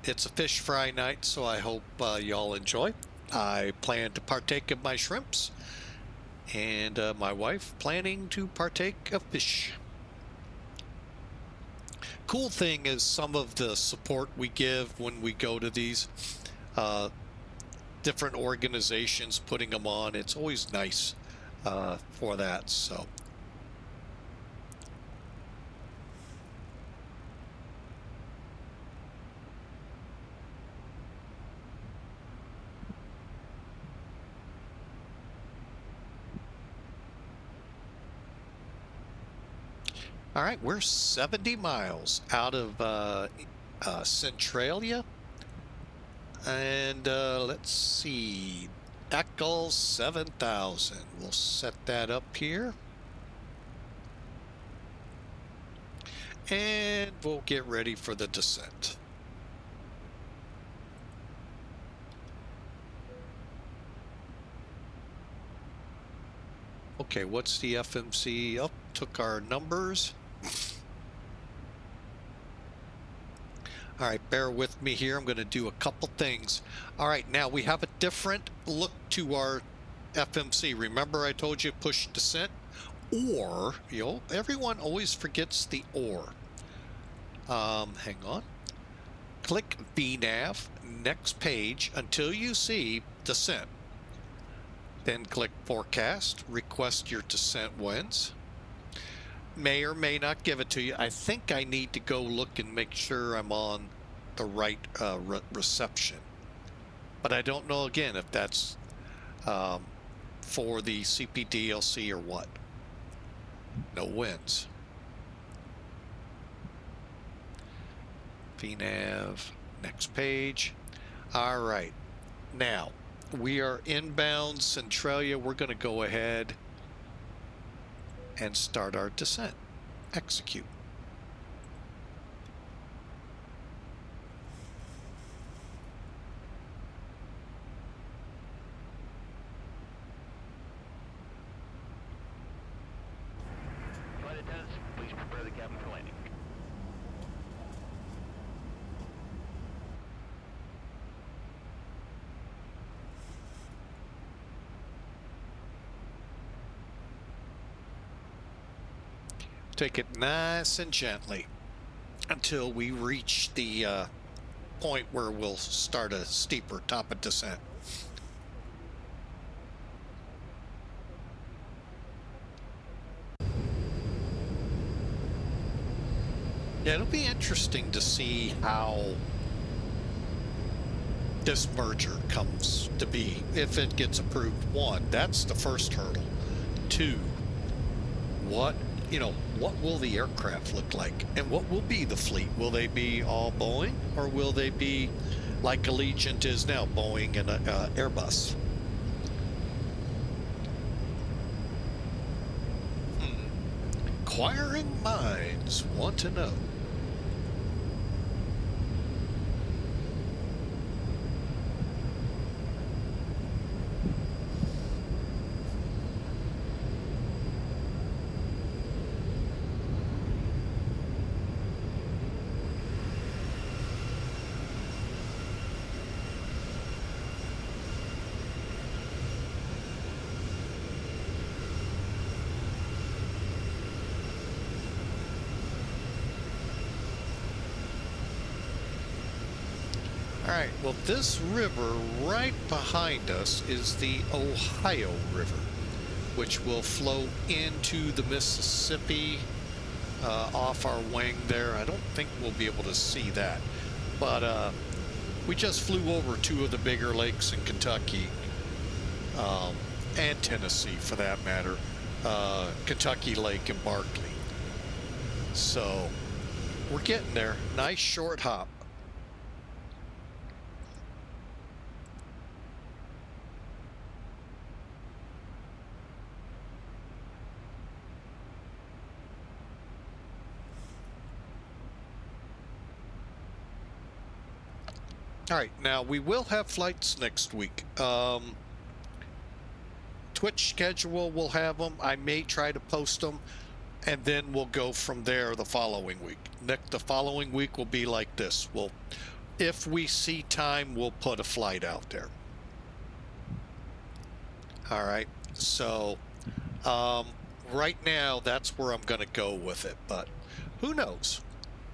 it's a fish fry night, so I hope y'all enjoy. I plan to partake of my shrimps, and my wife planning to partake of fish. Cool thing is some of the support we give when we go to these different organizations, putting them on. It's always nice for that. So. All right, we're 70 miles out of Centralia. And let's see, Echo 7000. We'll set that up here. And we'll get ready for the descent. Okay, what's the FMC? Oh, took our numbers. All right, bear with me here. I'm going to do a couple things. All right, now we have a different look to our FMC. Remember I told you push descent? Or, you know, everyone always forgets the or. Hang on. Click VNav, next page, until you see descent. Then click forecast, request your descent winds. May or may not give it to you. I think I need to go look and make sure I'm on the right reception. But I don't know, again, if that's for the CPDLC or what. No winds. VNav, next page. All right. Now, we are inbound Centralia. We're going to go ahead and start our descent. Execute. Flight attendants, please prepare the cabin for landing. Take it nice and gently until we reach the point where we'll start a steeper top of descent. Yeah, it'll be interesting to see how this merger comes to be if it gets approved. One, that's the first hurdle. Two, what will the aircraft look like, and what will be the fleet? Will they be all Boeing, or will they be like Allegiant is now, Boeing and Airbus? Inquiring minds want to know. All right, well, this river right behind us is the Ohio River, which will flow into the Mississippi off our wing there. I don't think we'll be able to see that, but we just flew over two of the bigger lakes in Kentucky, and Tennessee for that matter, Kentucky Lake and Barkley. So we're getting there. Nice short hop. All right, now we will have flights next week. Twitch schedule will have them. I may try to post them, and then we'll go from there the following week. The following week will be like this. If we see time, we'll put a flight out there. All right. So right now, that's where I'm going to go with it. But who knows?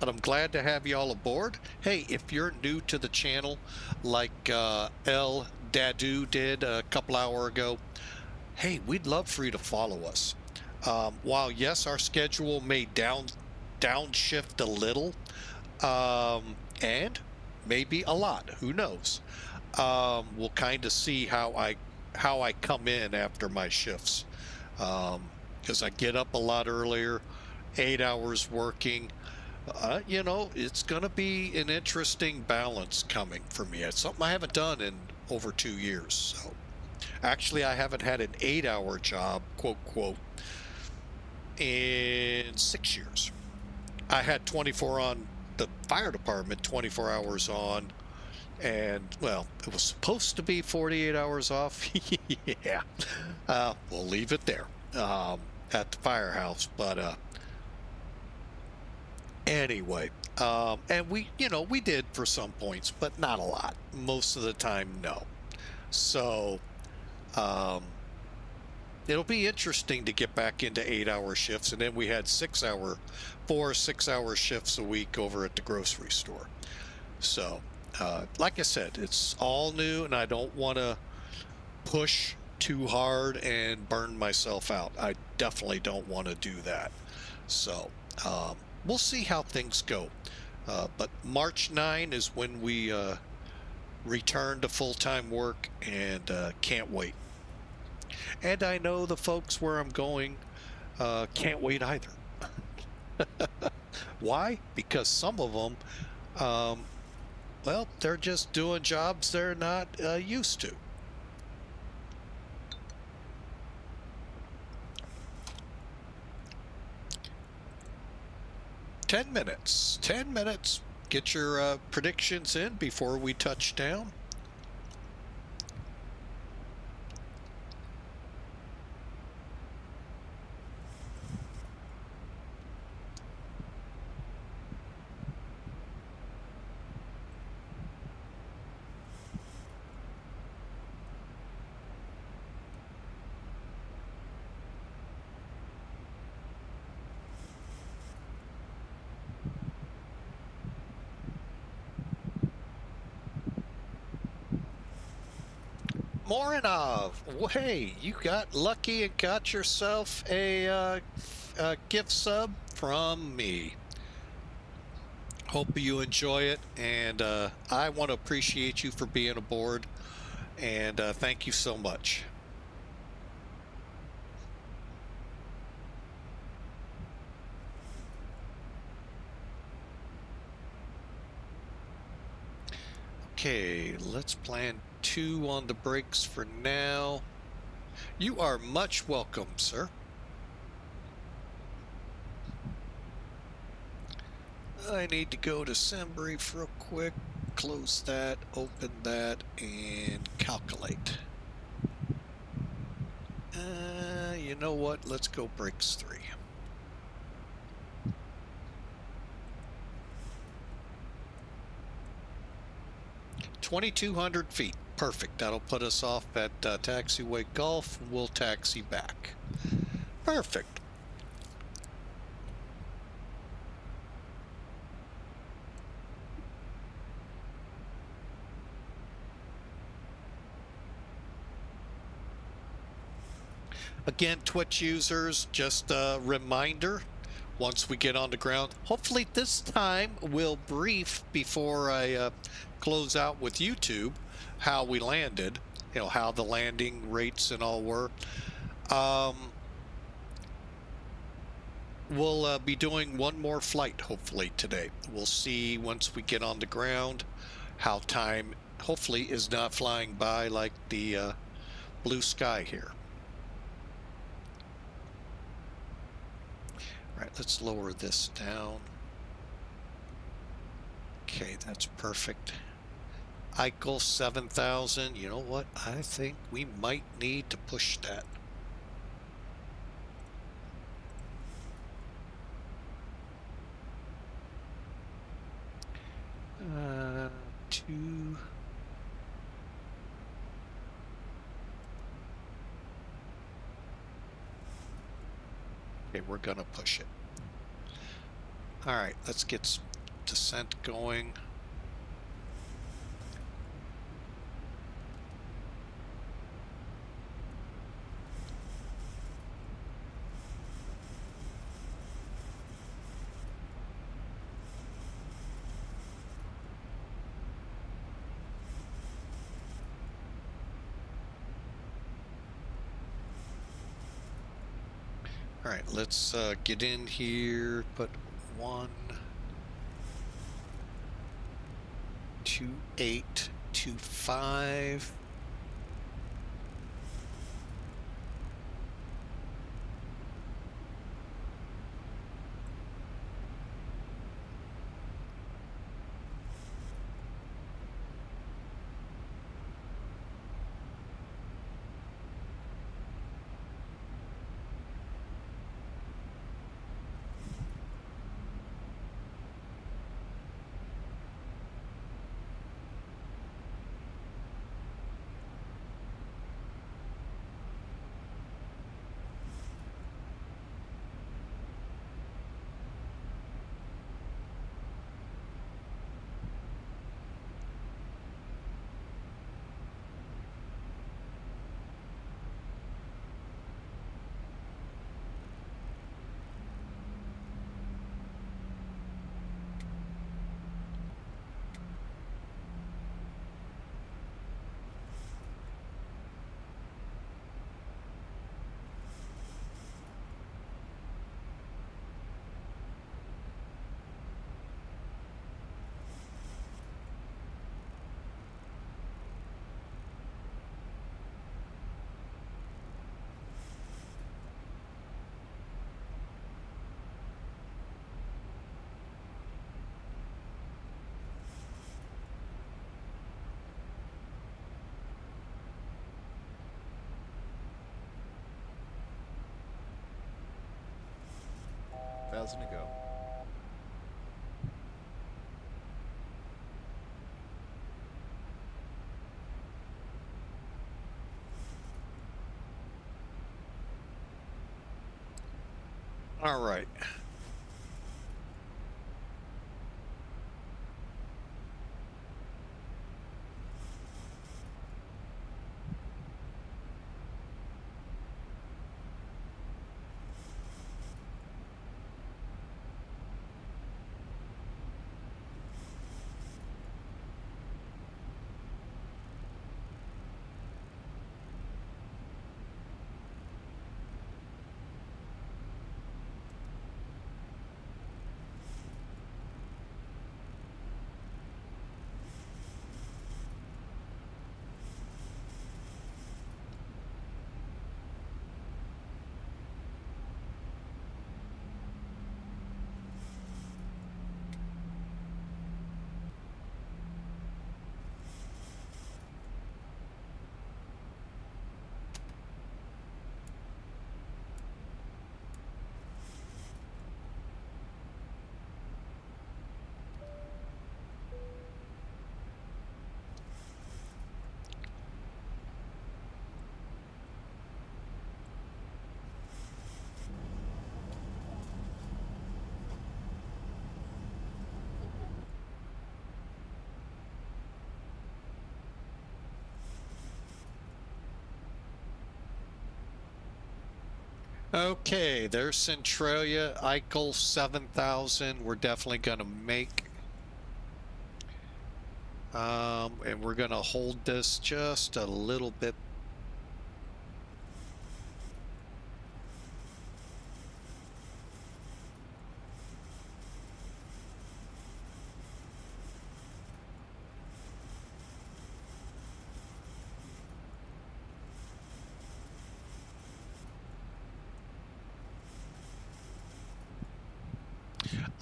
But I'm glad to have you all aboard. Hey, if you're new to the channel, like El Dadu did a couple hours ago, hey, we'd love for you to follow us. While yes, our schedule may downshift a little, and maybe a lot, who knows? We'll kind of see how I come in after my shifts, because I get up a lot earlier, 8 hours working. You know, it's going to be an interesting balance coming for me. It's something I haven't done in over 2 years. So actually, I haven't had an 8-hour job, quote, quote, in 6 years. I had 24 on the fire department, 24 hours on, and well, it was supposed to be 48 hours off. Yeah, we'll leave it there at the firehouse. But anyway, and we did for some points, but not a lot. Most of the time, no. So it'll be interesting to get back into 8-hour shifts, and then we had 4 6-hour shifts a week over at the grocery store. So like I said, it's all new, and I don't want to push too hard and burn myself out. I definitely don't want to do that. So we'll see how things go. But March 9 is when we return to full-time work, and can't wait. And I know the folks where I'm going can't wait either. Why? Because some of them, well, they're just doing jobs they're not used to. Ten minutes. Get your predictions in before we touch down. Morinov, hey, you got lucky and got yourself a gift sub from me. Hope you enjoy it, and I want to appreciate you for being aboard, and thank you so much. Okay, let's plan 2 on the brakes for now. You are much welcome, sir. I need to go to SimBrief real quick, close that, open that, and calculate. You know what? Let's go brakes 3. $2,200 feet. Perfect. That'll put us off at Taxiway Gulf. We'll taxi back. Perfect. Again, Twitch users, just a reminder, once we get on the ground, hopefully this time we'll brief before I close out with YouTube how we landed, you know, how the landing rates and all were. We'll be doing one more flight hopefully today. We'll see once we get on the ground how time hopefully is not flying by like the blue sky here. All right, let's lower this down. Okay, that's perfect. Eichel 7,000. You know what? I think we might need to push that. Two. Okay, we're gonna push it. All right, let's get some descent going. All right, let's get in here, put 12825. Thousand to go. All right. Okay, there's Centralia, Eichel 7,000. We're definitely going to make. And we're going to hold this just a little bit.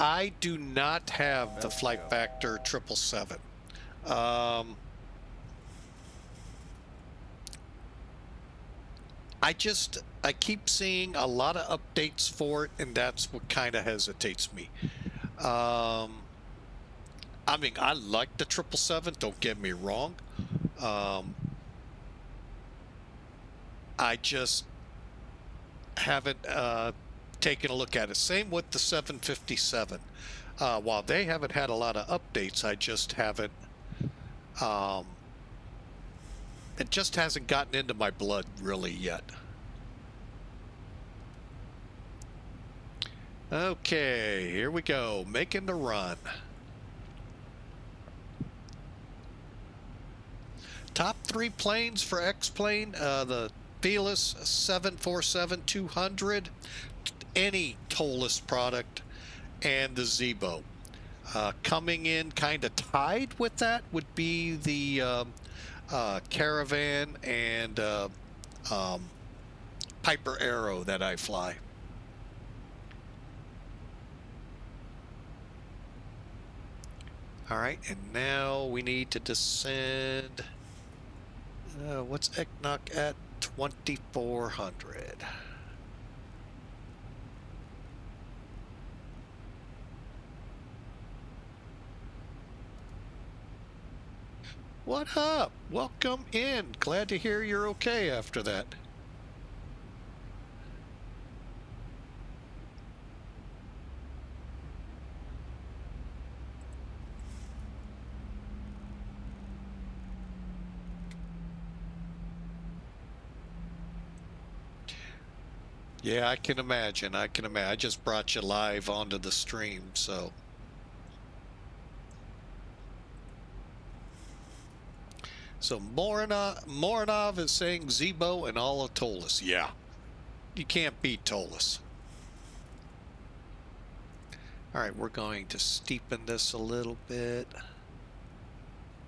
I do not have the flight factor 777. I keep seeing a lot of updates for it, and that's what kind of hesitates me. I mean, I like the 777, don't get me wrong. I just haven't taken a look at it. Same with the 757. While they haven't had a lot of updates, I just haven't, it just hasn't gotten into my blood really yet. Okay, here we go, making the run. Top 3 planes for X-Plane, the Fearless 747-200, any tolless product, and the Zibo. Coming in kind of tied with that would be the Caravan and Piper Arrow that I fly. All right, and now we need to descend. What's Eknok at? 2,400. What up? Welcome in. Glad to hear you're okay after that. Yeah, I can imagine. I can imagine. I just brought you live onto the stream, so. So Morinov is saying Zibo and all of Tollus. Yeah, you can't beat Tollus. All right, we're going to steepen this a little bit.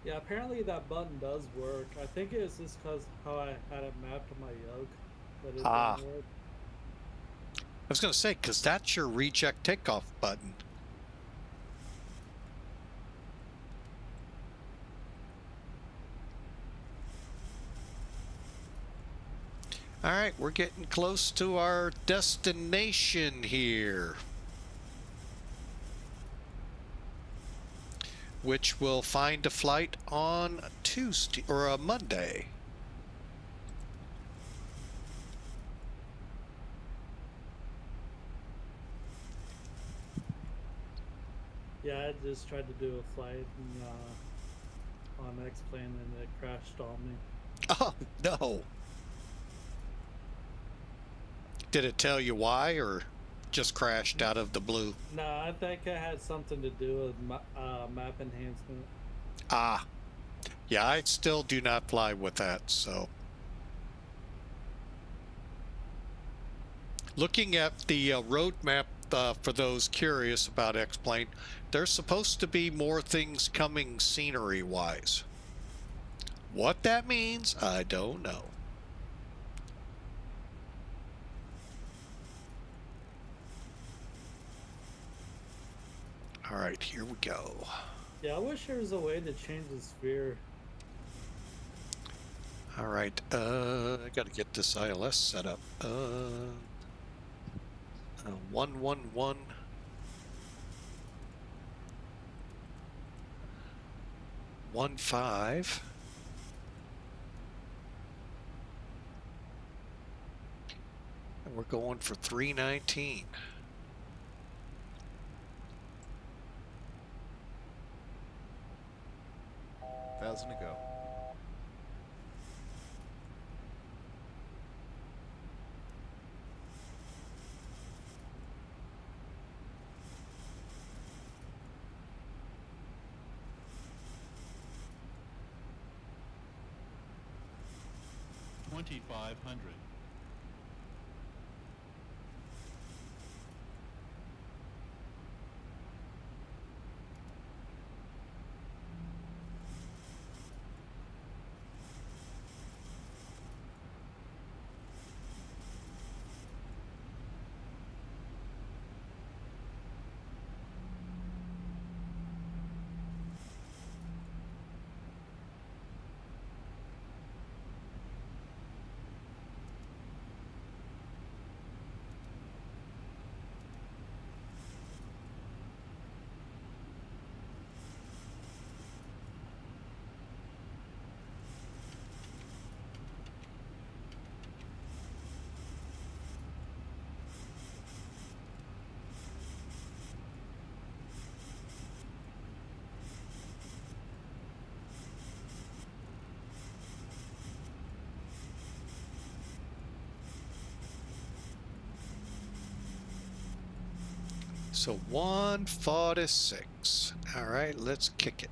Yeah, apparently that button does work. I think it's just because how I had it mapped to my yoke that it didn't work. I was going to say, because that's your reject takeoff button. All right, we're getting close to our destination here, which will find a flight on Tuesday or a Monday. Yeah, I just tried to do a flight and, on X-Plane and it crashed on me. Oh, no. Did it tell you why, or just crashed out of the blue? No, I think it had something to do with map enhancement. Ah, yeah, I still do not fly with that, so. Looking at the roadmap for those curious about X-Plane, there's supposed to be more things coming scenery-wise. What that means, I don't know. All right, here we go. Yeah, I wish there was a way to change the sphere. All right, I got to get this ILS set up. 111. 15. And we're going for 319. Thousand to go. $2,500. So 146. All right, let's kick it.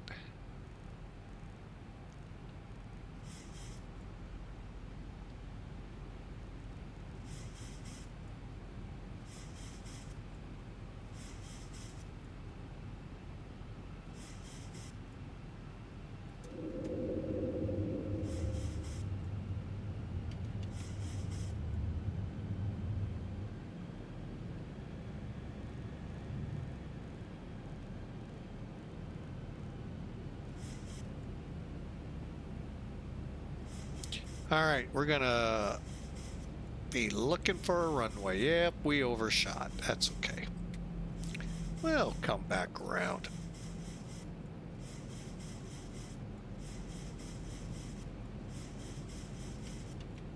All right, we're gonna be looking for a runway. Yep, we overshot. That's okay. We'll come back around.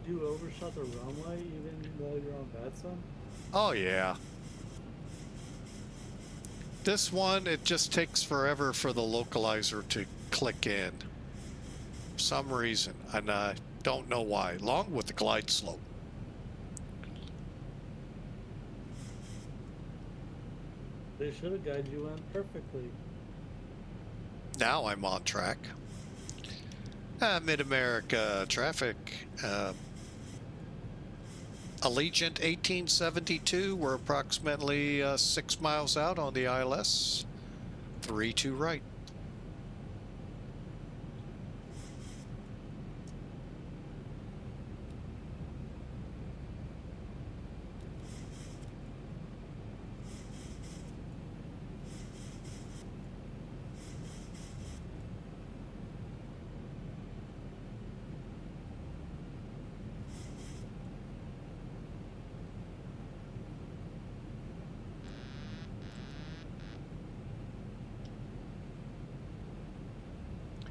You overshot the runway even though you're on VATSIM? Oh yeah. This one, it just takes forever for the localizer to click in. For some reason, and I don't know why, along with the glide slope. They should have guided you in perfectly. Now I'm on track. MidAmerica traffic. Allegiant 1872. We're approximately 6 miles out on the ILS. 32 right.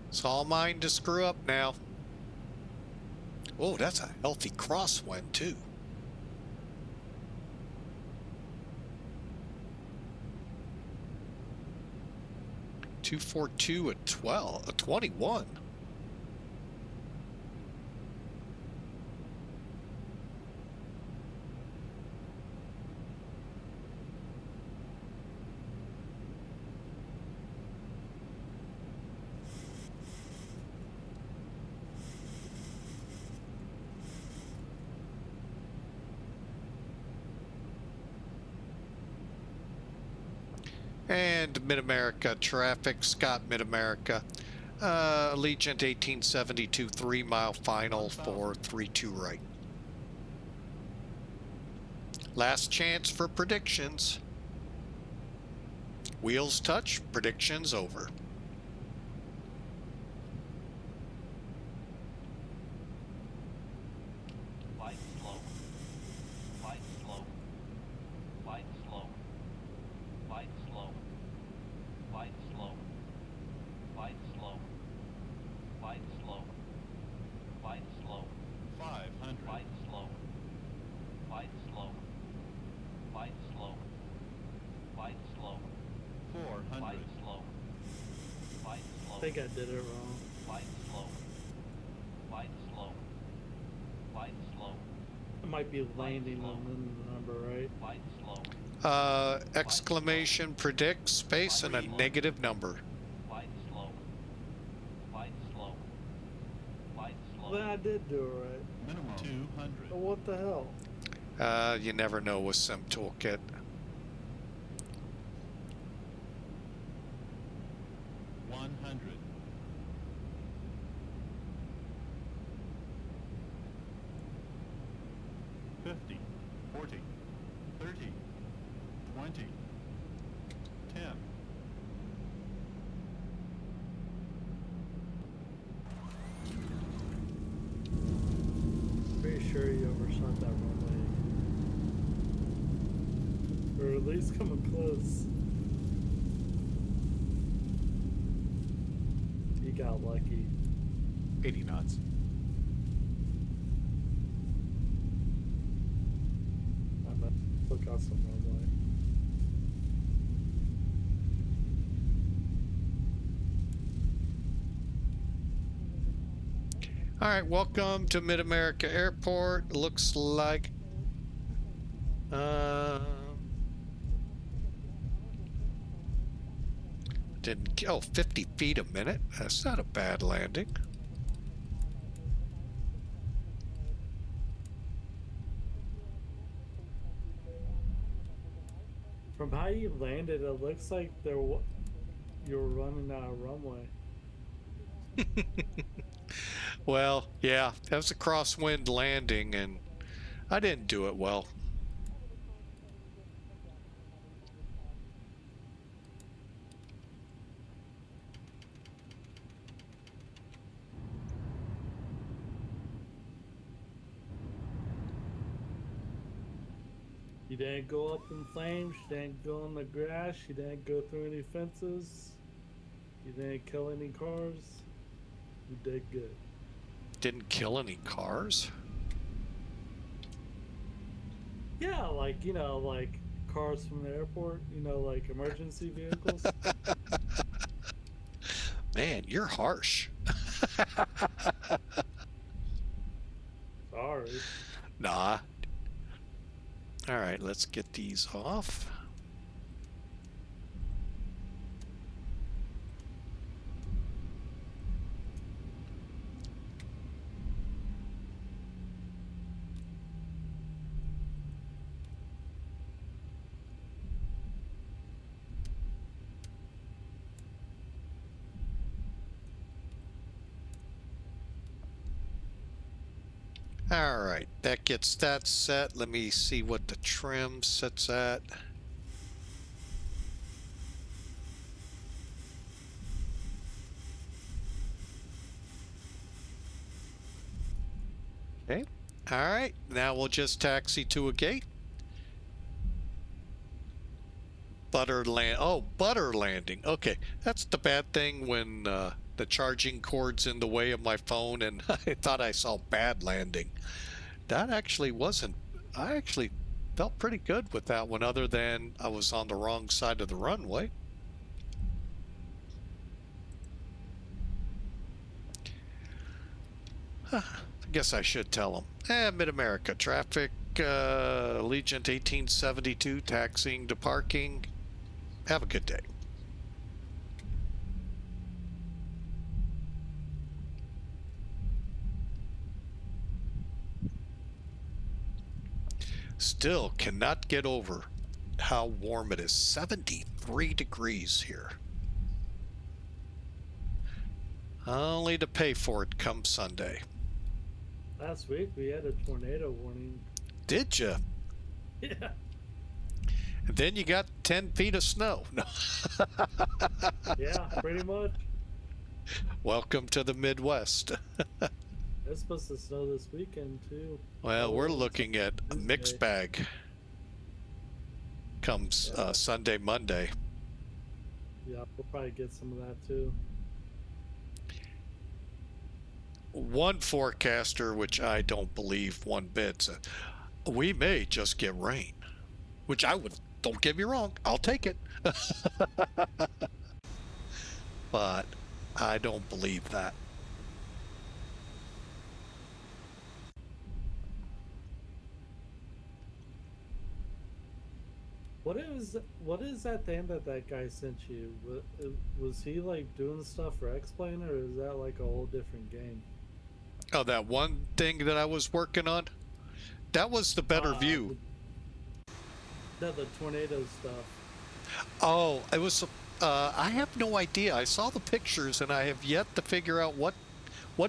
It's all mine to screw up now. Oh, that's a healthy crosswind too. .242 at 21. And MidAmerica traffic, Scott MidAmerica. Allegiant 1872, 3 mile final for 32 right. Last chance for predictions. Wheels touch, predictions over. Light slow. Light slow. Light slow. Light slow. Light slow. Light slow. Light slow. Light slow. 500. Light slow. Light slow. Light slow. Light slow. 400. Light slow. Light slow. I think I did it wrong. Light slow. Light slow. Light slow. I might be landing on the number, right? Light slow. Exclamation predict space and a negative number. Light slow. Light slow. Light slow. Then I did do it right. Minimum 200. But what the hell? You never know with Sim Toolkit. 100. 50. 40. 30. 20. 10. Pretty sure you overshot that runway. Or at least coming close. You got lucky. 80 knots. I might look out some runway. All right, welcome to MidAmerica Airport. Looks like Didn't, oh, 50 feet a minute? That's not a bad landing. From how you landed, it looks like you're running out of runway. Well, yeah, that was a crosswind landing, and I didn't do it well. You didn't go up in flames, you didn't go in the grass, you didn't go through any fences, you didn't kill any cars. You did good. Didn't kill any cars? Yeah, like, you know, like cars from the airport, you know, like emergency vehicles. Man, you're harsh. Sorry. Nah. All right, let's get these off. All right, that gets that set. Let me see what the trim sets at. Okay. All right, now we'll just taxi to a gate. Butter landing. Okay, that's the bad thing when the charging cord's in the way of my phone, and I thought I saw bad landing. That actually wasn't. I actually felt pretty good with that one, other than I was on the wrong side of the runway. I guess I should tell them. MidAmerica traffic, Allegiant 1872, taxiing to parking. Have a good day. Still cannot get over how warm it is. 73 degrees here. Only to pay for it come Sunday. Last week we had a tornado warning. Did you? Yeah. And then you got 10 feet of snow. Yeah, pretty much. Welcome to the Midwest. It's supposed to snow this weekend too. Well, we're looking at a mixed bag. Comes Sunday, Monday. Yeah, we'll probably get some of that too. One forecaster, which I don't believe one bit, said, we may just get rain. Which I would, don't get me wrong, I'll take it. But I don't believe that. What is that thing that guy sent you? Was he like doing stuff for X-Plane, or is that like a whole different game? Oh, that one thing that I was working on? That was the better view. The tornado stuff. Oh, it was, I have no idea. I saw the pictures and I have yet to figure out what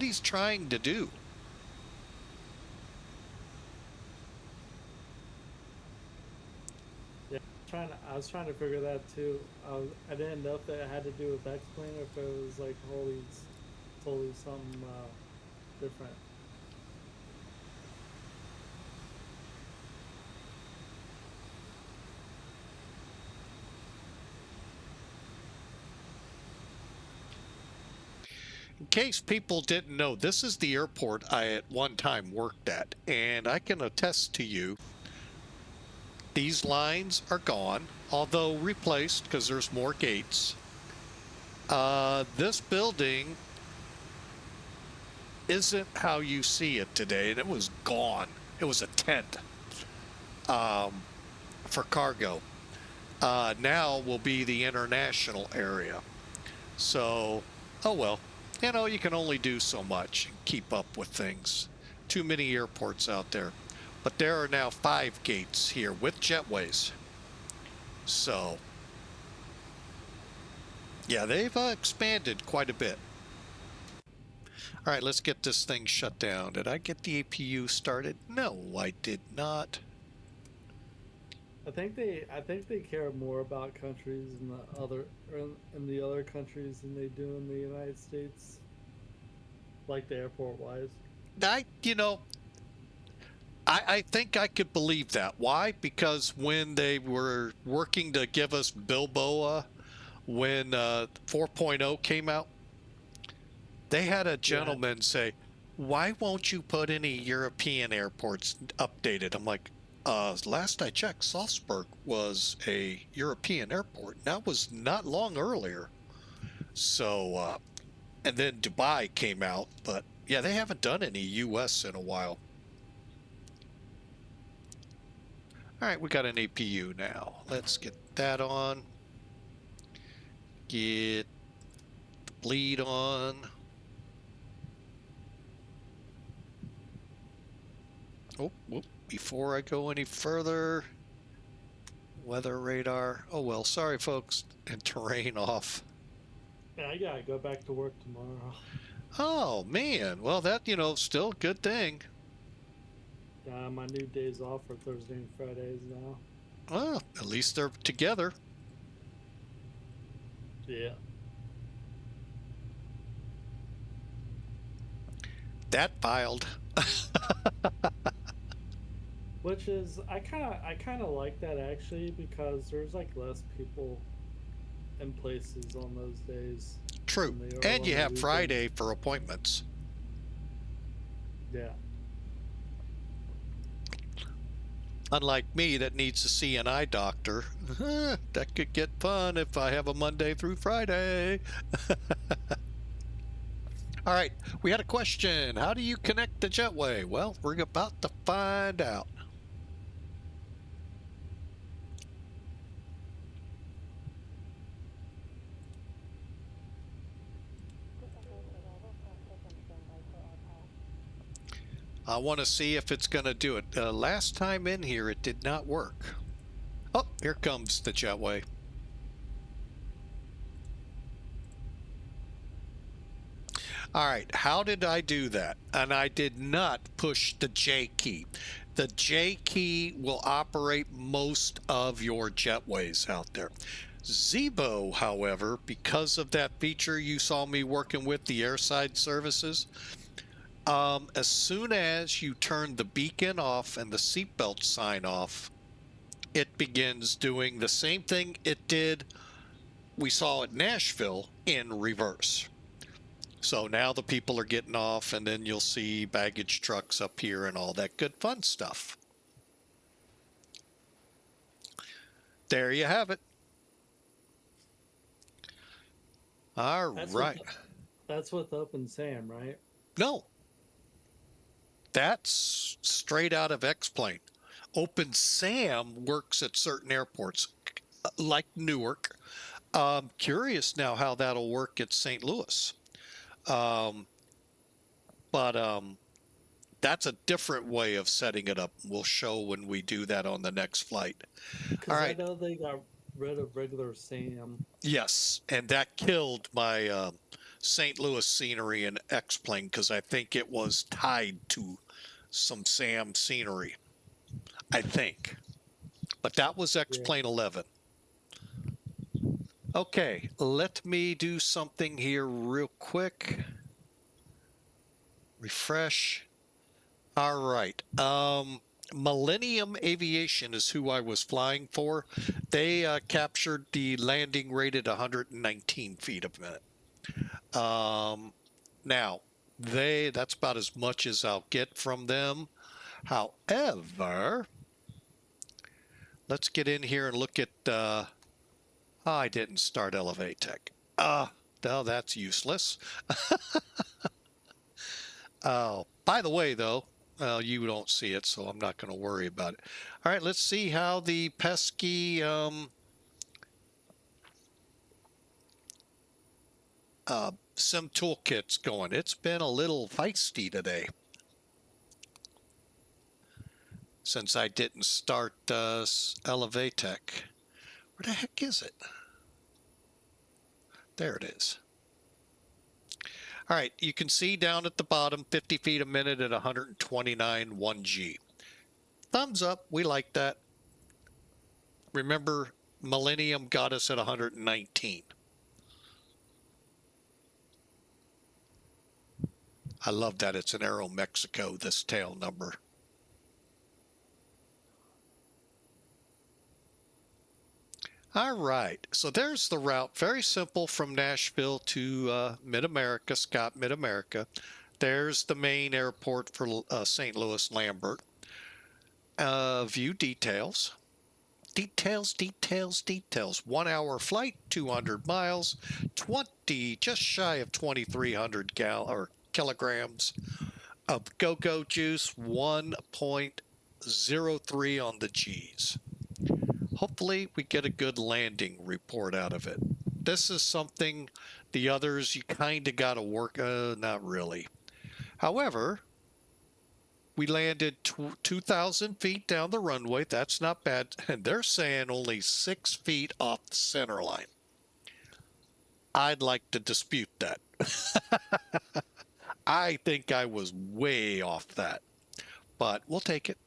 he's trying to do. Yeah, I was trying to figure that too. I didn't know if it had to do with X-Plane or if it was like totally something different. In case people didn't know, this is the airport I at one time worked at, and I can attest to you, these lines are gone, although replaced because there's more gates. This building isn't how you see it today, and it was gone. It was a tent for cargo. Now will be the international area. So, oh well. You know, you can only do so much and keep up with things. Too many airports out there. But there are now 5 gates here with jetways. So, yeah, they've expanded quite a bit. All right, let's get this thing shut down. Did I get the APU started? No, I did not. I think they care more about countries in the other countries than they do in the United States, like the airport wise. I think I could believe that. Why? Because when they were working to give us Bilboa, when 4.0 came out, they had a gentleman say, "Why won't you put any European airports updated?" I'm like, last I checked, Salzburg was a European airport. That was not long earlier. So, and then Dubai came out, but yeah, they haven't done any U.S. in a while. All right, we got an APU now. Let's get that on. Get the bleed on. Oh, whoop. Before I go any further, weather radar. Oh well, sorry folks, and terrain off. Yeah, I gotta go back to work tomorrow. Oh man, well that, still a good thing. My new days off are Thursday and Fridays now. Well, at least they're together. Yeah. That filed. Which is, I kind of like that actually, because there's like less people in places on those days. True. than they are And on you the have weekends. Friday for appointments. Yeah. Unlike me that needs to see an eye doctor. That could get fun if I have a Monday through Friday. All right, we had a question. How do you connect the jetway? Well, we're about to find out. I want to see if it's going to do it. Last time in here, it did not work. Oh, here comes the jetway. All right, how did I do that? And I did not push the J key. The J key will operate most of your jetways out there. Zibo, however, because of that feature you saw me working with, the airside services, as soon as you turn the beacon off and the seatbelt sign off, it begins doing the same thing it did, we saw at Nashville, in reverse. So now the people are getting off, and then you'll see baggage trucks up here and all that good fun stuff. There you have it. All right. That's with Open SAM, right? No. That's straight out of X-Plane. Open SAM works at certain airports, like Newark. Curious now how that'll work at St. Louis. But that's a different way of setting it up. We'll show when we do that on the next flight. All right. I know they got rid of regular SAM. Yes, and that killed my St. Louis scenery in X-Plane because I think it was tied to some SAM scenery. I think. But that was X-Plane 11. Okay, let me do something here real quick. Refresh. All right. Millennium Aviation is who I was flying for. They captured the landing rate at 119 feet a minute. Now, that's about as much as I'll get from them. However, let's get in here and look at... I didn't start Elevatech. No, that's useless. Oh, by the way, though, you don't see it, so I'm not going to worry about it. All right, let's see how the pesky Sim Toolkit's going. It's been a little feisty today since I didn't start Elevatech. Where the heck is it? There it is. All right, you can see down at the bottom, 50 feet a minute at 129 1G. Thumbs up, we like that. Remember, Millennium got us at 119. I love that it's an Aero Mexico, this tail number. All right, so there's the route. Very simple from Nashville to MidAmerica, Scott MidAmerica. There's the main airport for St. Louis Lambert. View details. Details. 1 hour flight, 200 miles, just shy of 2,300 kilograms of go-go juice, 1.03 on the G's. Hopefully we get a good landing report out of it. This is something the others you kind of got to work, not really. However, we landed 2,000 feet down the runway. That's not bad. And they're saying only 6 feet off the center line. I'd like to dispute that. I think I was way off that, but we'll take it.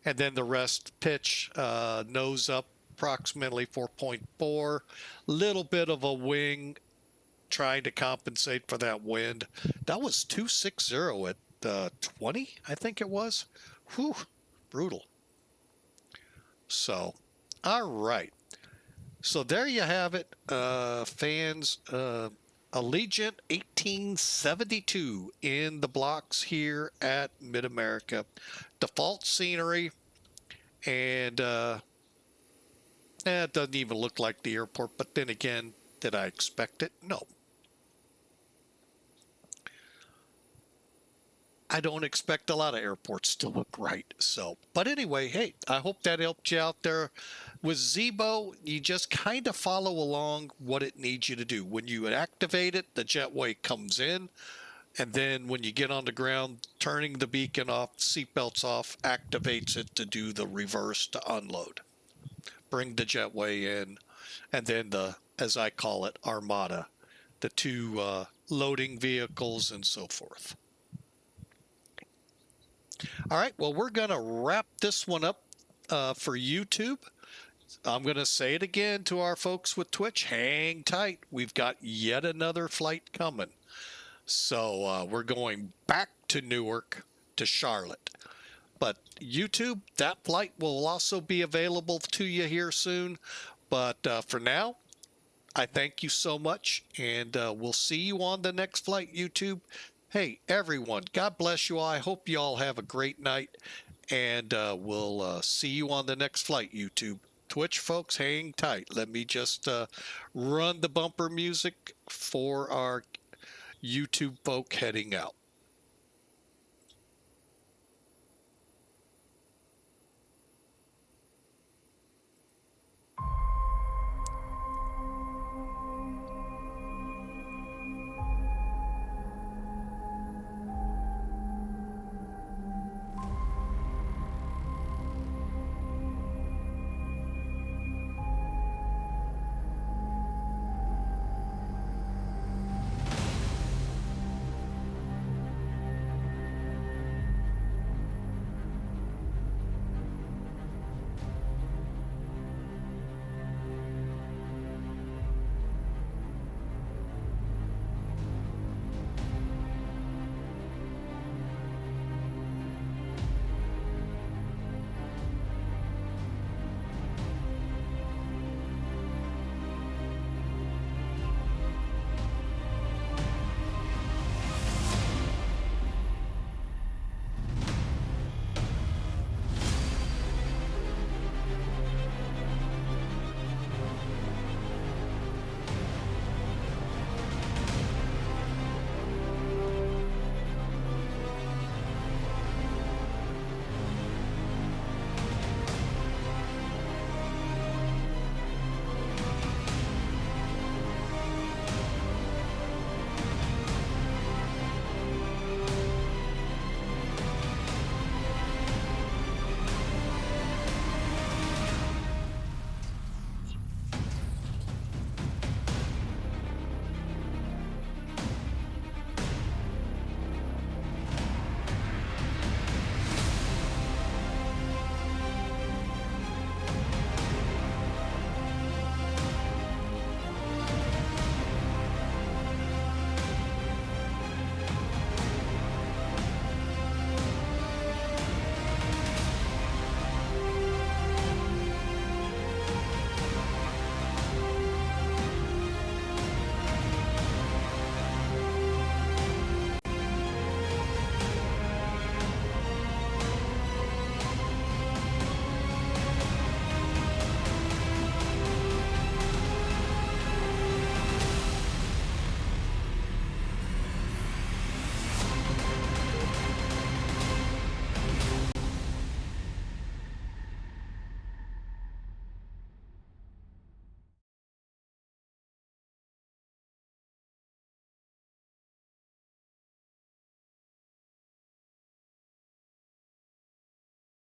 And then the rest pitch, nose up approximately 4.4, little bit of a wing trying to compensate for that wind. That was 260 at 20, I think it was. Whew, brutal. So, all right. So there you have it, fans. Allegiant 1872 in the blocks here at MidAmerica. Default scenery, and it doesn't even look like the airport, but then again, did I expect it? No. I don't expect a lot of airports to look right. So, but anyway, hey, I hope that helped you out there. With Zibo, you just kind of follow along what it needs you to do. When you activate it, the jetway comes in. And then when you get on the ground, turning the beacon off, seatbelts off, activates it to do the reverse to unload. Bring the jetway in. And then the, as I call it, armada. The two loading vehicles and so forth. All right, well, we're going to wrap this one up for YouTube. I'm going to say it again to our folks with Twitch. Hang tight. We've got yet another flight coming. So we're going back to Newark to Charlotte. But YouTube, that flight will also be available to you here soon. But for now, I thank you so much. And we'll see you on the next flight, YouTube. Hey, everyone, God bless you all. I hope you all have a great night. And we'll see you on the next flight, YouTube. Twitch folks, hang tight. Let me just run the bumper music for our YouTube folk heading out.